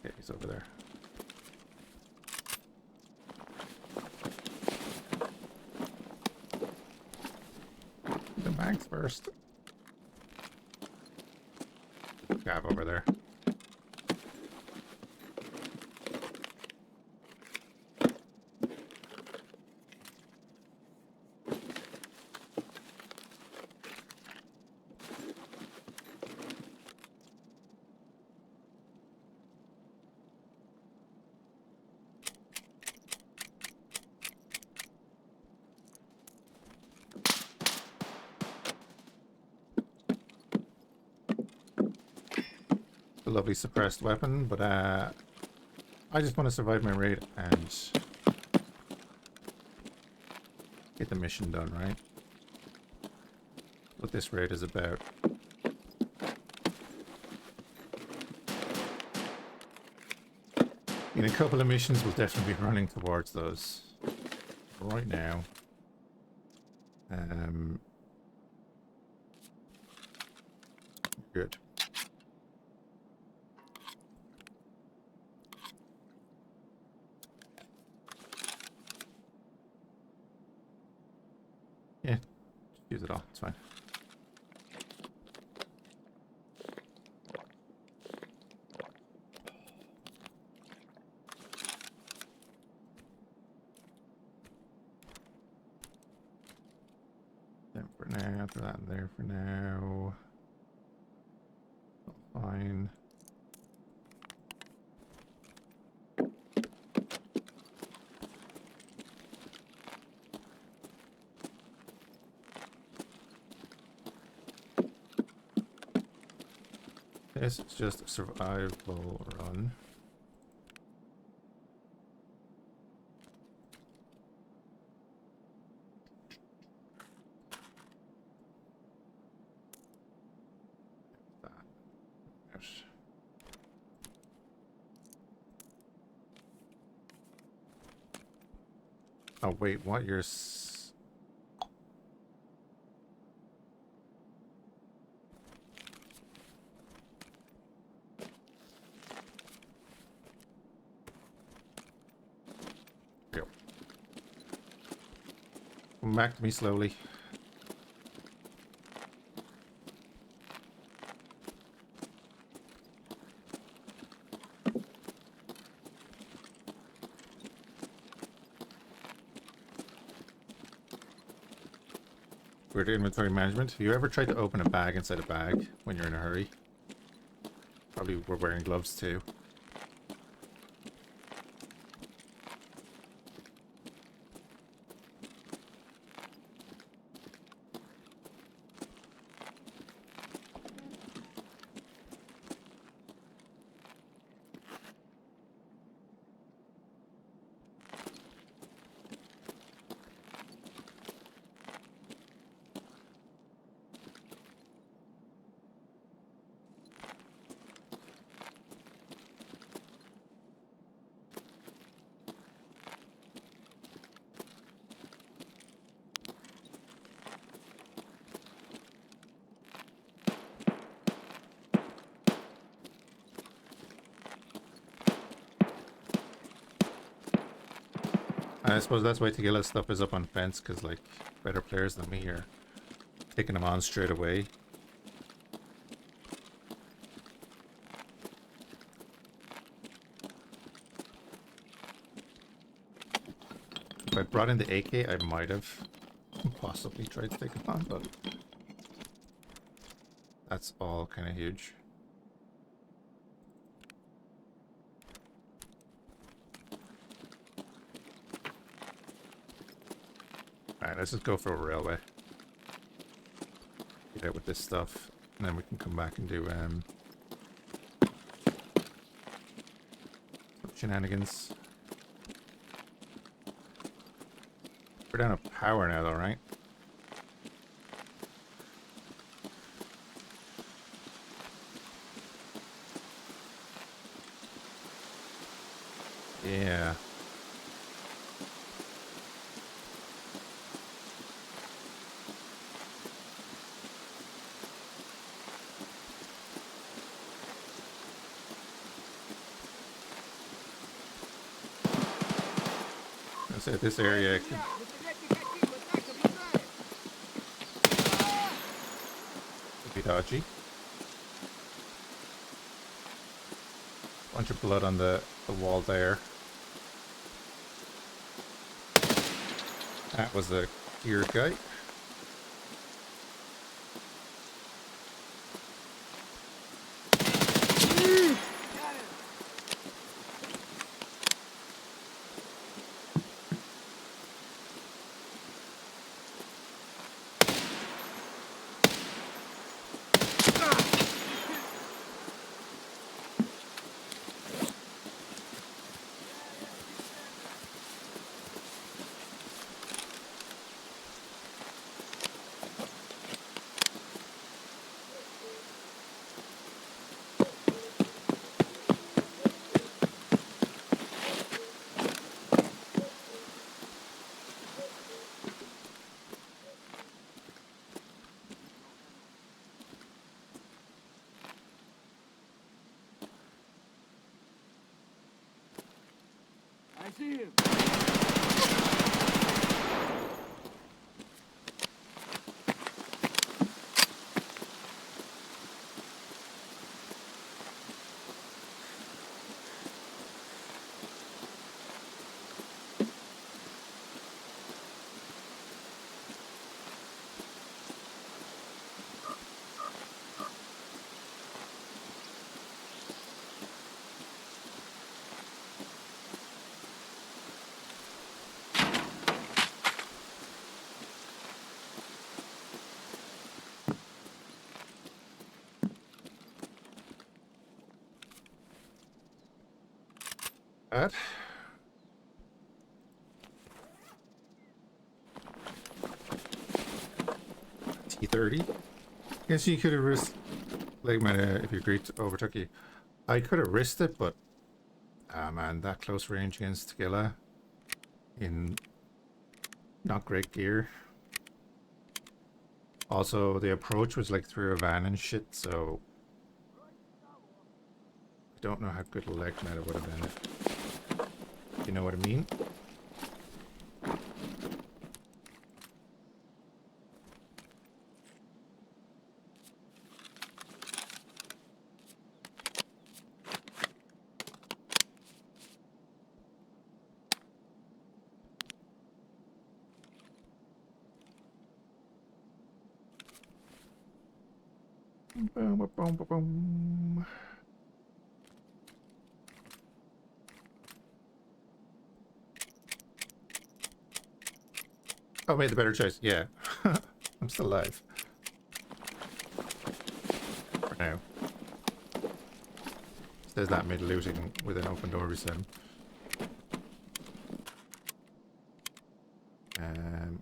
Okay, he's over there. The bags first. Gav over there. A lovely suppressed weapon, but I just want to survive my raid and get the mission done, right? What this raid is about. In a couple of missions, we'll definitely be running towards those. Right now, good. Yeah, just use it all. It's fine. Then for now, throw that in there for now. Fine. This is just a survival run. Oh wait, what? You're Go. Come back to me slowly. Weird inventory management. Have you ever tried to open a bag inside a bag when you're in a hurry? Probably we're wearing gloves too. I suppose that's why Tequila stuff is up on fence, because like better players than me are taking them on straight away. brought in the AK, I might have possibly tried to take it on, but that's all kind of huge. Alright, let's just go for a railway. Get out with this stuff, and then we can come back and do shenanigans. We're down to power now though, right? Yeah. I said this area could be dodgy. Bunch of blood on the wall there. That was a gear guy. That. T30. Guess you could have risked, like, if your Greek overtook you. I could have risked it, but man, that close range against Gilla in not great gear. Also, the approach was like through a van and shit, so I don't know how good a leg meta would have been. You know what I mean? Boom, boom, boom, boom. Oh, made the better choice. Yeah. I'm still alive. For now. Says that mid looting with an open door reset. Oh man.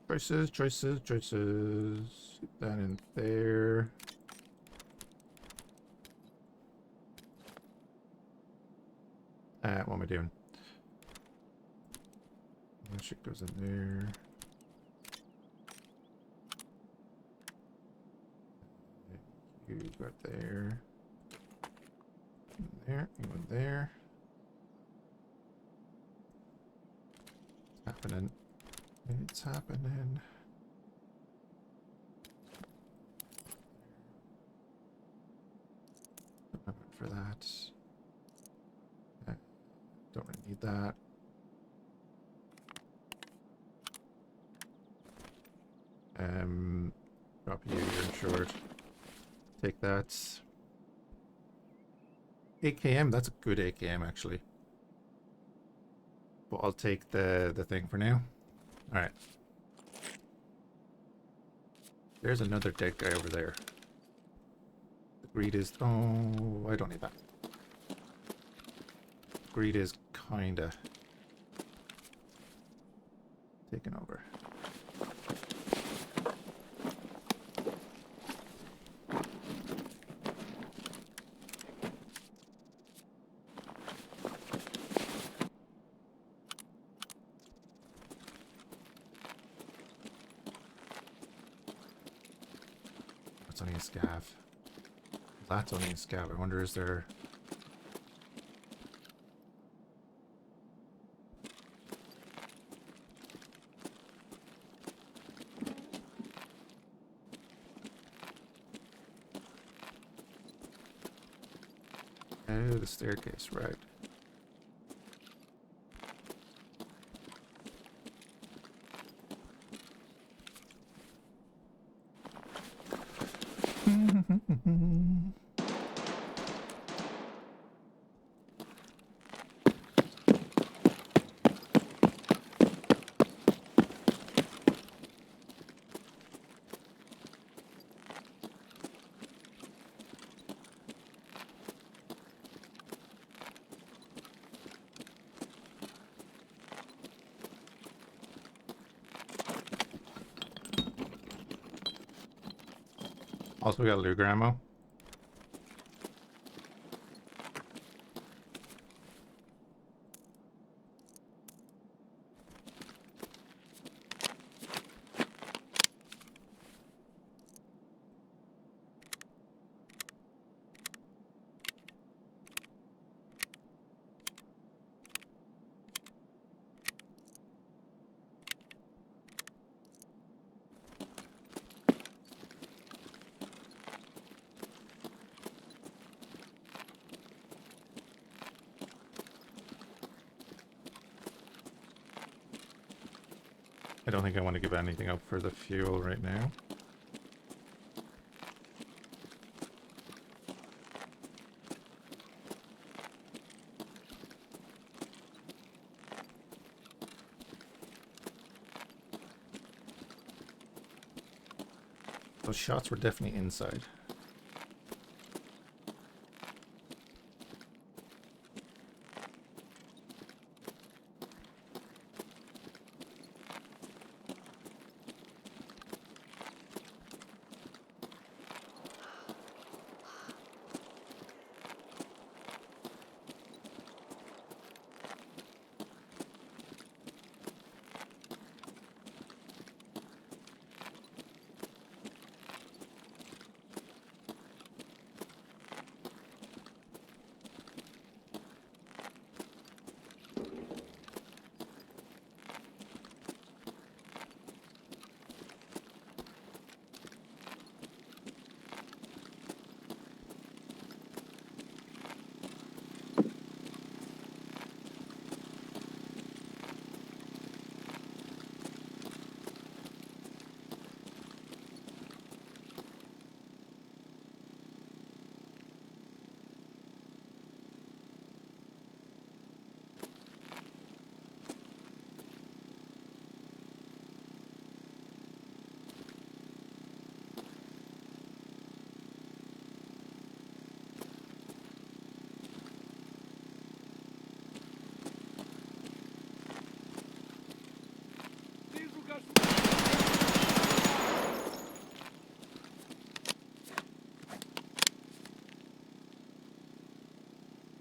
Choices, choices, choices. Get that in there. What am I doing? That shit goes in there. You got there. There, you went there. happening. It's happening. Don't have it for that. Don't really need that. Drop you, you're insured. Take that. AKM, that's a good AKM actually. But I'll take the thing for now. Alright. There's another dead guy over there. The greed is... Oh, I don't need that. Greed is kinda taken over. That's only a scav. That's only a scav. I wonder, is there... Oh, the staircase, right. Also, we got Luger ammo. I don't think I want to give anything up for the fuel right now. Those shots were definitely inside.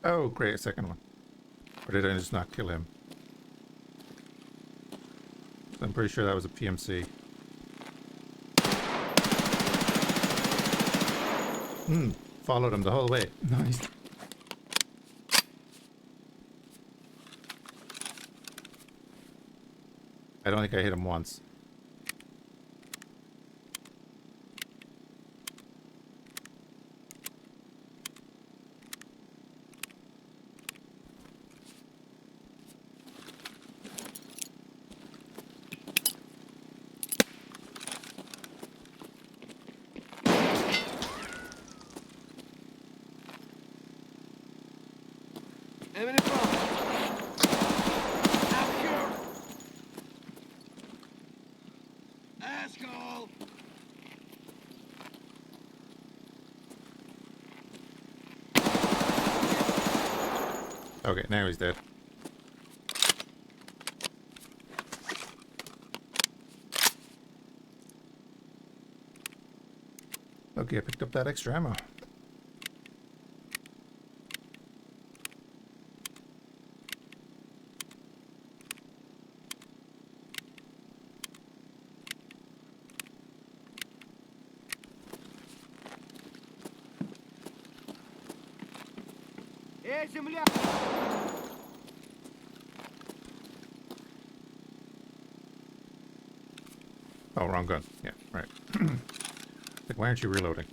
Oh, great, a second one. Or did I just not kill him? I'm pretty sure that was a PMC. Followed him the whole way. Nice. I don't think I hit him once. Okay, now he's dead. Okay, I picked up that extra ammo. Oh, wrong gun. Yeah, right. Like, why aren't you reloading?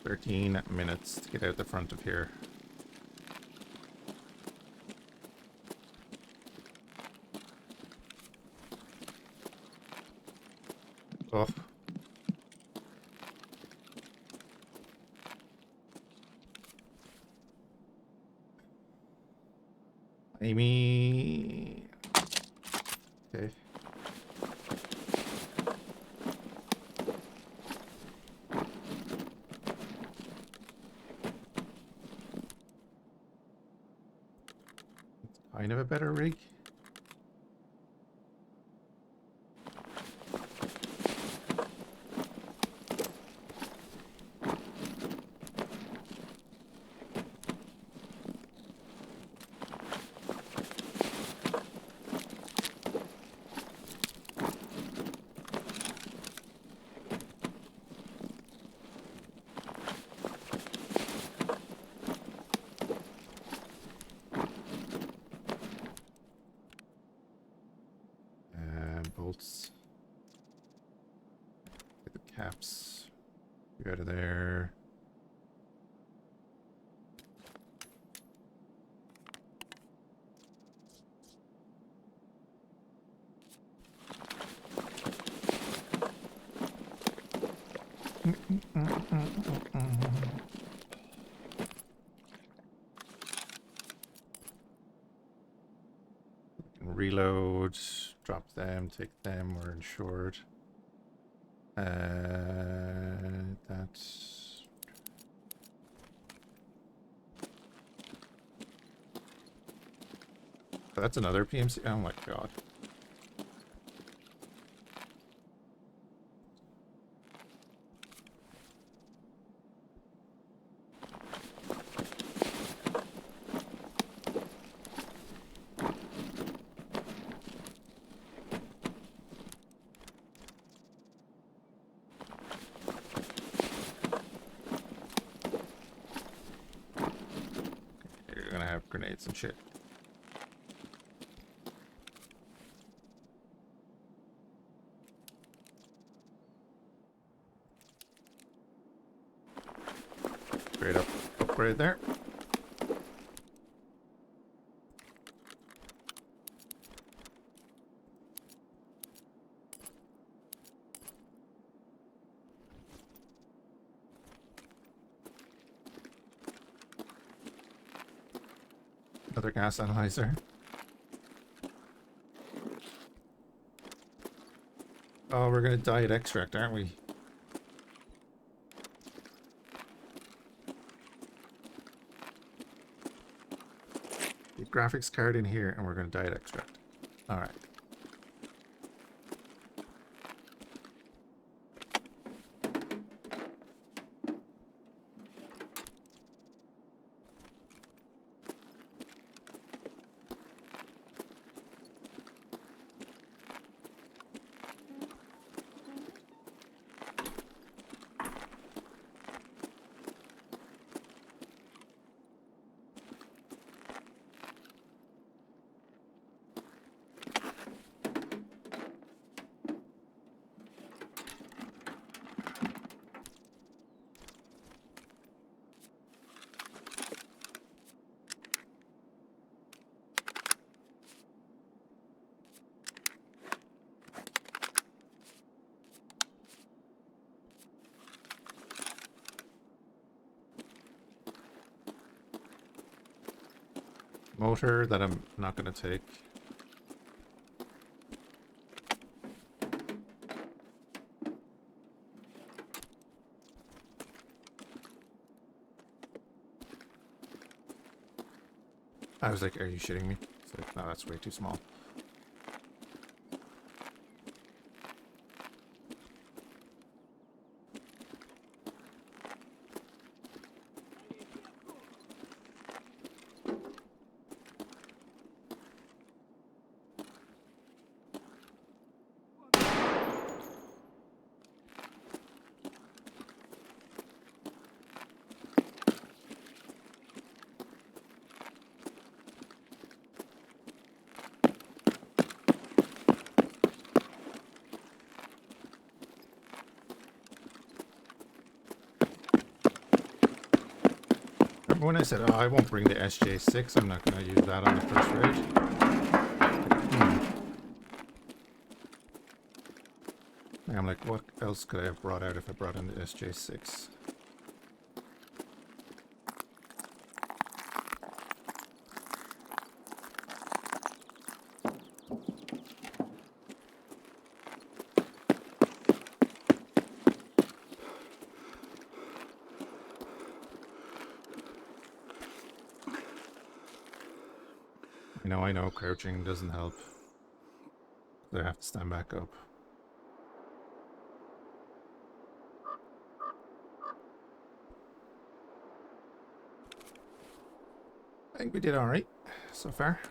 $13 to get out the front of here. Oh. Amy. Okay. Kind of a better rig. Bolts. Get the caps. Get out of there. Reload, drop them, take them, we're insured. That's... That's another PMC? Oh my god. Grenades and shit. Straight up upgrade there. Another gas analyzer. Oh, we're gonna die at extract, aren't we? The graphics card in here, and we're gonna die at extract. All right. motor that I'm not going to take. I was like, are you shitting me? It's like, no, that's way too small. Remember when I said, oh, I won't bring the SJ6, I'm not going to use that on the first raid? I'm like, what else could I have brought out if I brought in the SJ6? I know, crouching doesn't help. I have to stand back up. I think we did alright so far.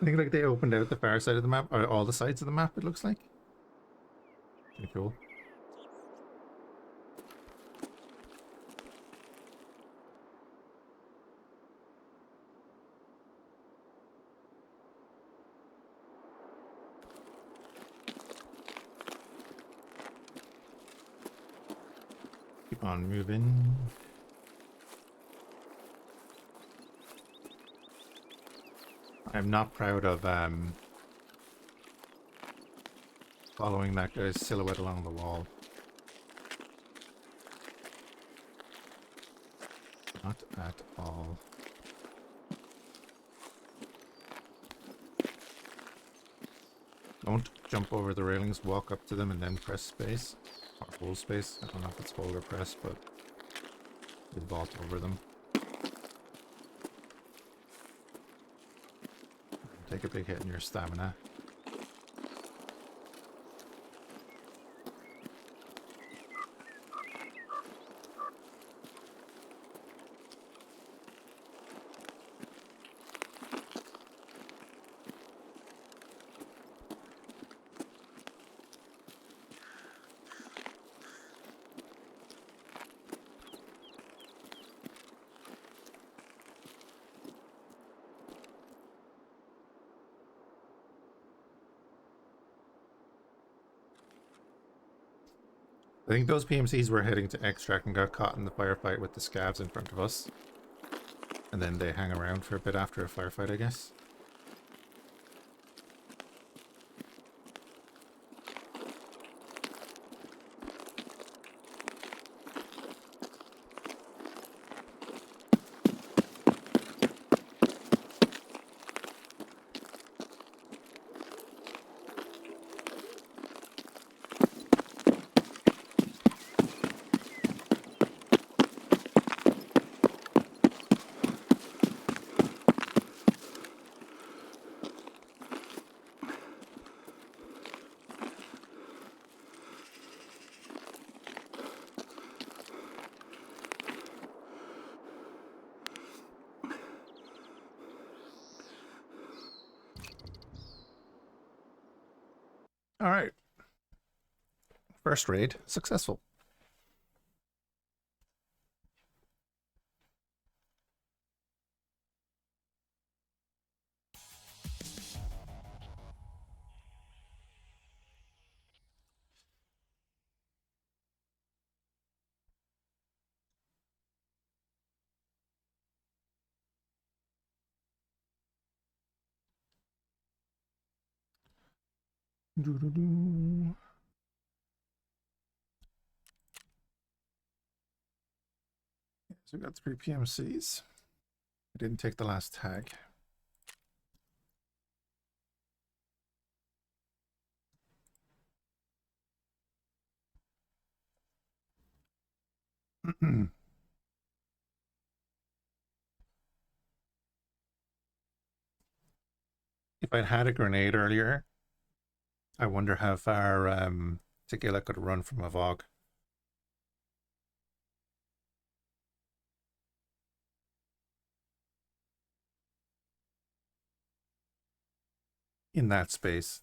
I think like they opened out the far side of the map, or all the sides of the map, it looks like. Pretty cool. Keep on moving. I'm not proud of following that guy's silhouette along the wall. Not at all. Don't jump over the railings, walk up to them and then press space. Or hold space. I don't know if it's hold or press, but you vault over them. Take a big hit in your stamina. I think those PMCs were heading to extract and got caught in the firefight with the scavs in front of us. And then they hang around for a bit after a firefight, I guess. All right. First raid successful. Doo-doo-doo. So we got 3 PMCs. I didn't take the last tag. If I'd had a grenade earlier, I wonder how far Tequila could run from a Vogue. In that space.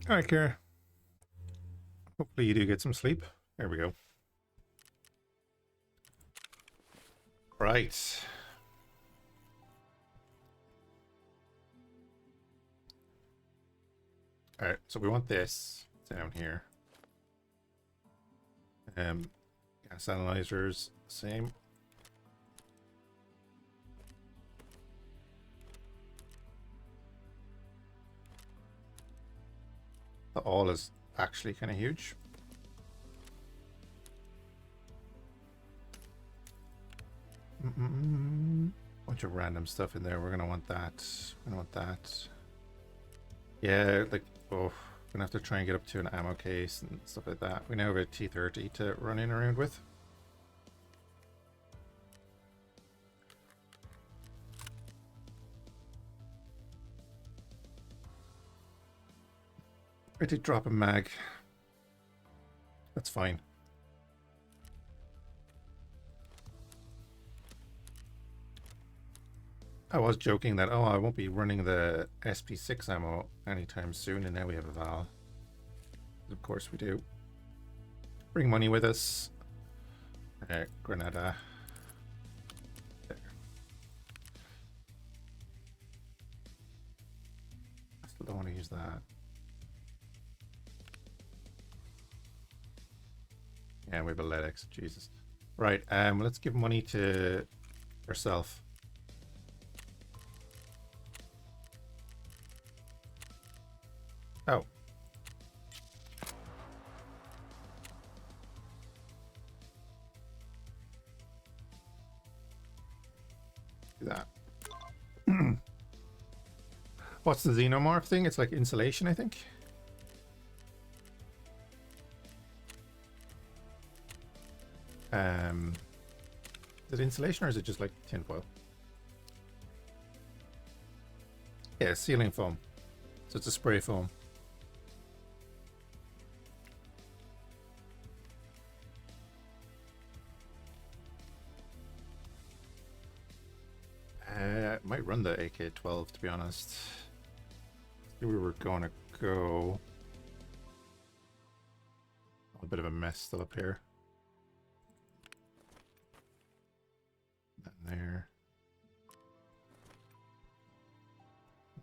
All right, Kara. Hopefully you do get some sleep. There we go. Right. All right, so we want this down here. Gas analyzers, same. The all is actually kind of huge. Bunch of random stuff in there. We're gonna want that. We're gonna want that. Yeah, like, oh, gonna have to try and get up to an ammo case and stuff like that. We now have a T30 to run in around with. I did drop a mag. That's fine. I was joking that, oh, I won't be running the SP6 ammo anytime soon, and now we have a Val. Of course we do. Bring money with us. Granada. There. I still don't want to use that. Yeah, we have a LEDX, Jesus. Right, let's give money to yourself. Oh. Do that. What's the xenomorph thing? It's like insulation, I think. Is it insulation or is it just like tinfoil? Yeah, sealing foam. So it's a spray foam. Might run the AK-12 to be honest. We were going to go. A bit of a mess still up here. That there.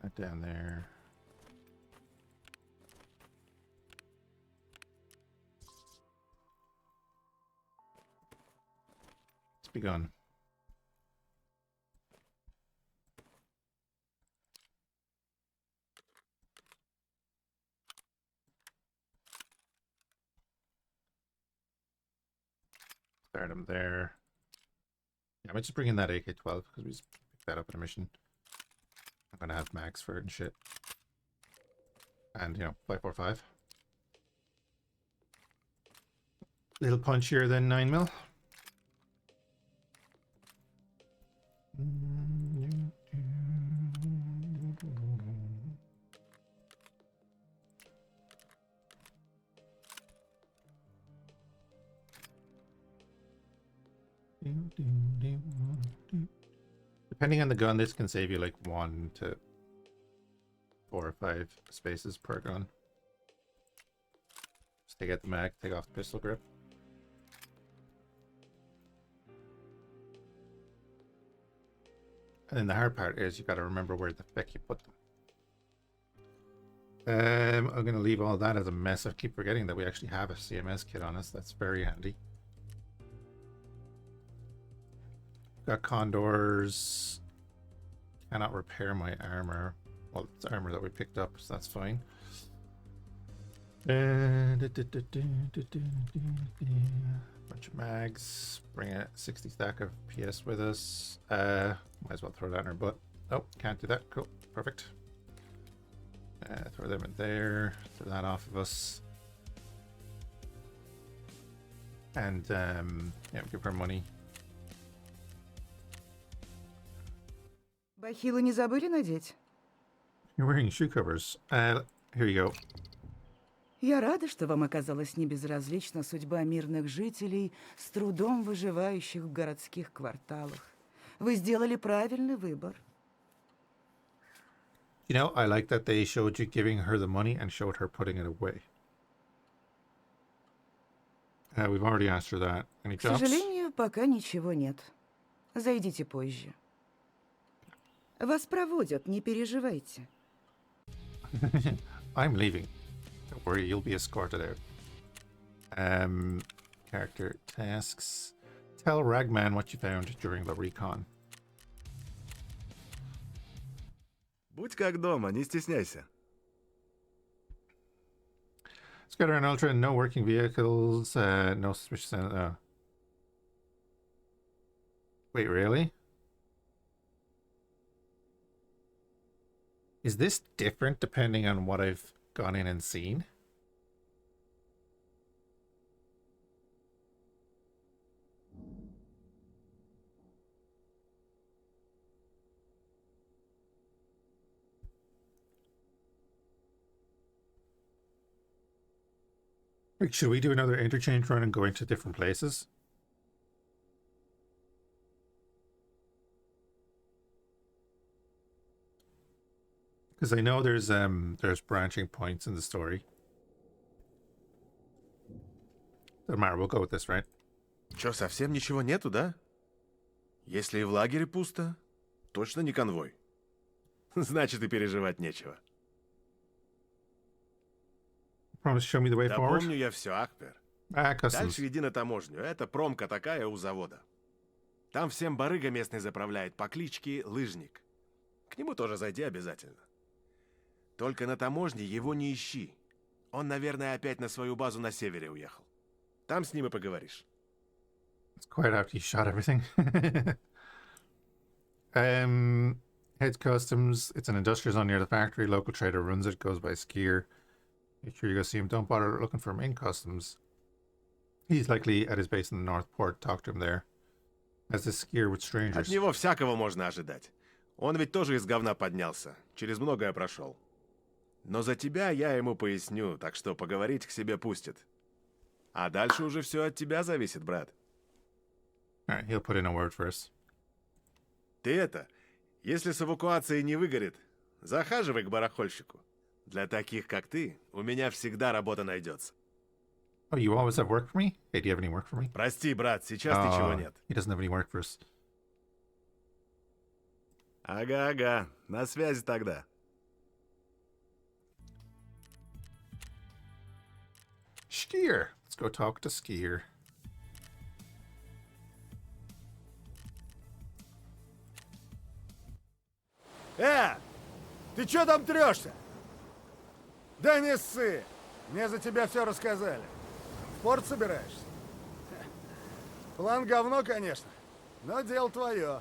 That down there. It's begun. Start him there. Yeah, I might just bring in that AK-12 because we just picked that up in a mission. I'm gonna have mags for it and shit. And, you know, 5.45. Little punchier than 9mm. Depending on the gun, this can save you like 1 to 4 or 5 spaces per gun. Just take out the mag, take off the pistol grip. And then the hard part is you got to remember where the fuck you put them. I'm going to leave all that as a mess. I keep forgetting that we actually have a CMS kit on us. That's very handy. Got condors. Cannot repair my armor. Well, it's armor that we picked up, so that's fine. Bunch of mags. Bring a 60 stack of PS with us. Might as well throw that in our butt. Oh, can't do that. Cool. Perfect. Throw them in there. Throw that off of us. And yeah, give her money. Бахилы не забыли надеть? You're wearing shoe covers. Here you go. Я рада, что вам оказалась небезразлична судьба мирных жителей, с трудом выживающих в городских кварталах. Вы сделали правильный выбор. You know, I like that they showed you giving her the money and showed her putting it away. We've already asked her that. Any К jobs? сожалению, пока ничего нет. Зайдите позже. Вас проводят, не переживайте. I'm leaving. Don't worry, you'll be escorted out. Character tasks. Tell Ragman what you found during the recon. Будь как дома, не стесняйся. Scouter and Ultra, no working vehicles, no suspicious. Wait, really? Is this different depending on what I've gone in and seen? Like, should we do another interchange run and go into different places? Because I know there's branching points in the story. Doesn't matter, we'll go with this, right? Чё, совсем ничего нету, да? Если и в лагере пусто, точно не конвой. Значит, и переживать нечего. Promise to show me the way Да forward. помню я все, Акпер. Customs. Дальше иди на таможню. Это промка такая у завода. Там всем барыга местный заправляет по кличке Лыжник. К нему тоже зайди обязательно. Только на таможне его не ищи. Он, наверное, опять на свою базу на севере уехал. Там с ним и поговоришь. It's quite after you shot everything. Heads Customs. It's an industrial zone near the factory. Local trader runs it. Goes by Skier. Make sure you go see him. Don't bother looking for him in Customs. He's likely at his base in the North Port. Talk to him there. As a Skier with От strangers. него всякого можно ожидать. Он ведь тоже из говна поднялся. Через многое прошел. Но за тебя я ему поясню, так что поговорить к себе пустит. А дальше уже все от тебя зависит, брат. Alright, he'll put in a word for us. Ты это, если с эвакуацией не выгорит, захаживай к барахольщику. Для таких, как ты, у меня всегда работа найдется. Oh, you always have work for me? Hey, do you have any work for me? Прости, брат, сейчас ничего нет. He doesn't have any work for us. Ага, на связи тогда. Skier. Let's go talk to Skier. Ты чё там трёшься? Да не ссы! Мне за тебя все рассказали. В порт собираешься? План говно, конечно, но дело твое.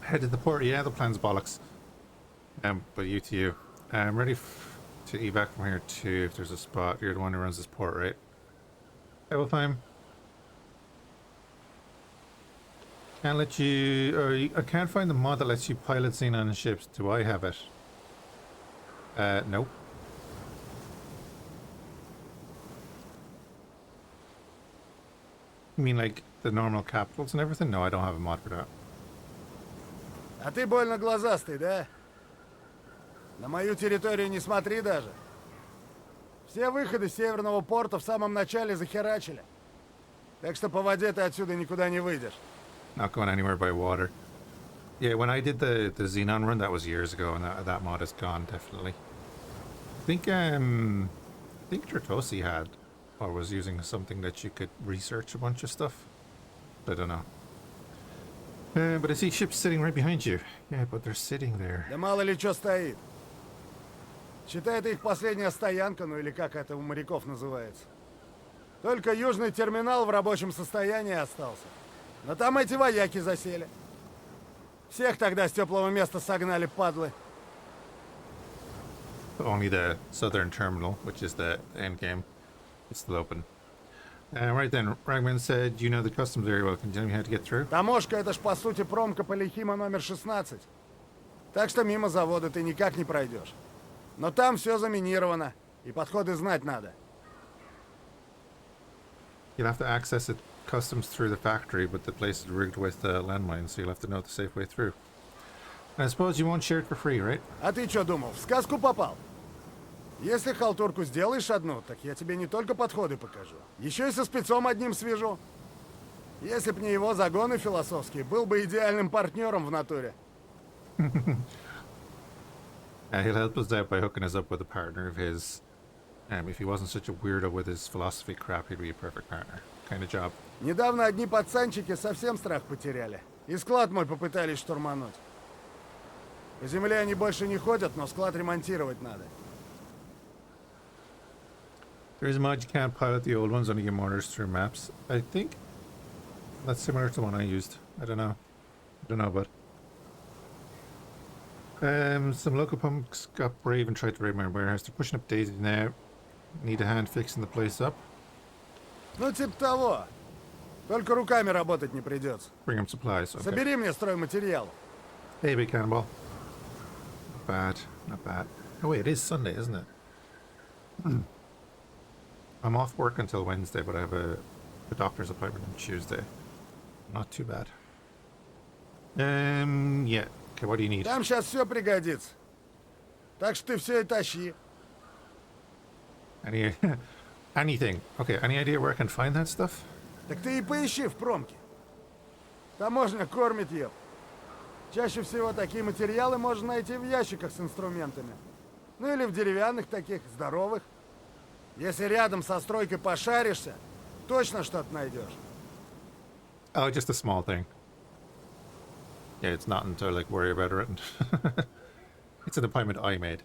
Headed the port. Yeah, the plan's bollocks. But you to you. I'm ready to evac from here too. If there's a spot, you're the one who runs this port, right? Travel time. Can't let you. I can't find the mod that lets you pilot Xenon ships. Do I have it? Nope. You mean like the normal capitals and everything? No, I don't have a mod for that. А ты больно глазастый, да? На мою территорию не смотри даже. Все выходы северного порта в самом начале захерачили. Так что по воде ты отсюда никуда не выйдешь. Not going anywhere by water. Yeah, when I did the Xenon run, that was years ago, and that mod is gone definitely. I think Tertosi had, or was using something that you could research a bunch of stuff. I don't know. But I see ships sitting right behind you. Yeah, but they're sitting there. Да мало ли что стоит. Считай, это их последняя стоянка, ну или как это у моряков называется. Только южный терминал в рабочем состоянии остался. Но там эти вояки засели. Всех тогда с теплого места согнали, падлы. Only the southern terminal, which is the end game, is still open. Right then, Ragman said, you know the customs area well. Can you tell me how to get through? Таможка — это ж по сути промка Полихима номер 16. Так что мимо завода ты никак не пройдешь. Но там все заминировано, и подходы знать надо. You'll have to access it customs through the factory, but the place is rigged with landmines, so you'll have to know the safe way through. And I suppose you won't share it for free, right? А ты что думал, в сказку попал? Если халтурку сделаешь одну, так я тебе не только подходы покажу, еще и со спецом одним свяжу. Если б не его загоны философские, был бы идеальным партнером в натуре. He'll help us out by hooking us up with a partner of his. If he wasn't such a weirdo with his philosophy crap, he'd be a perfect partner. Kind of job. Недавно одни пацанчики совсем страх потеряли. И склад мой попытались штурмануть. По земле они больше не ходят, но склад ремонтировать надо. There's a mod you can't pilot the old ones, only get orders through maps. I think that's similar to the one I used. I don't know, but some local punks got brave and tried to raid my warehouse. They're pushing up Daisy now. Need a hand fixing the place up. Ну, типа того. Только руками работать не придется. Bring him supplies. Okay. Собери мне стройматериал. Hey, big cannonball. Not bad, not bad. Oh wait, it is Sunday, isn't it? I'm off work until Wednesday, but I have a doctor's appointment on Tuesday. Not too bad. Yeah. Okay, what do you need? Там сейчас все пригодится. Так что ты все и тащи. Anything. Okay, any idea where I can find that stuff? Так ты и поищи в промке. Таможня кормит ее. Чаще всего такие материалы можно найти в ящиках с инструментами. Ну или в деревянных таких, здоровых. Если рядом со стройкой пошаришься, точно что-то найдешь. Oh, just a small thing. Yeah, it's nothing to like worry about it. It's an appointment I made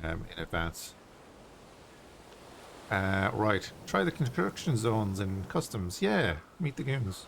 in advance. Right, try the construction zones in customs. Yeah, meet the goons.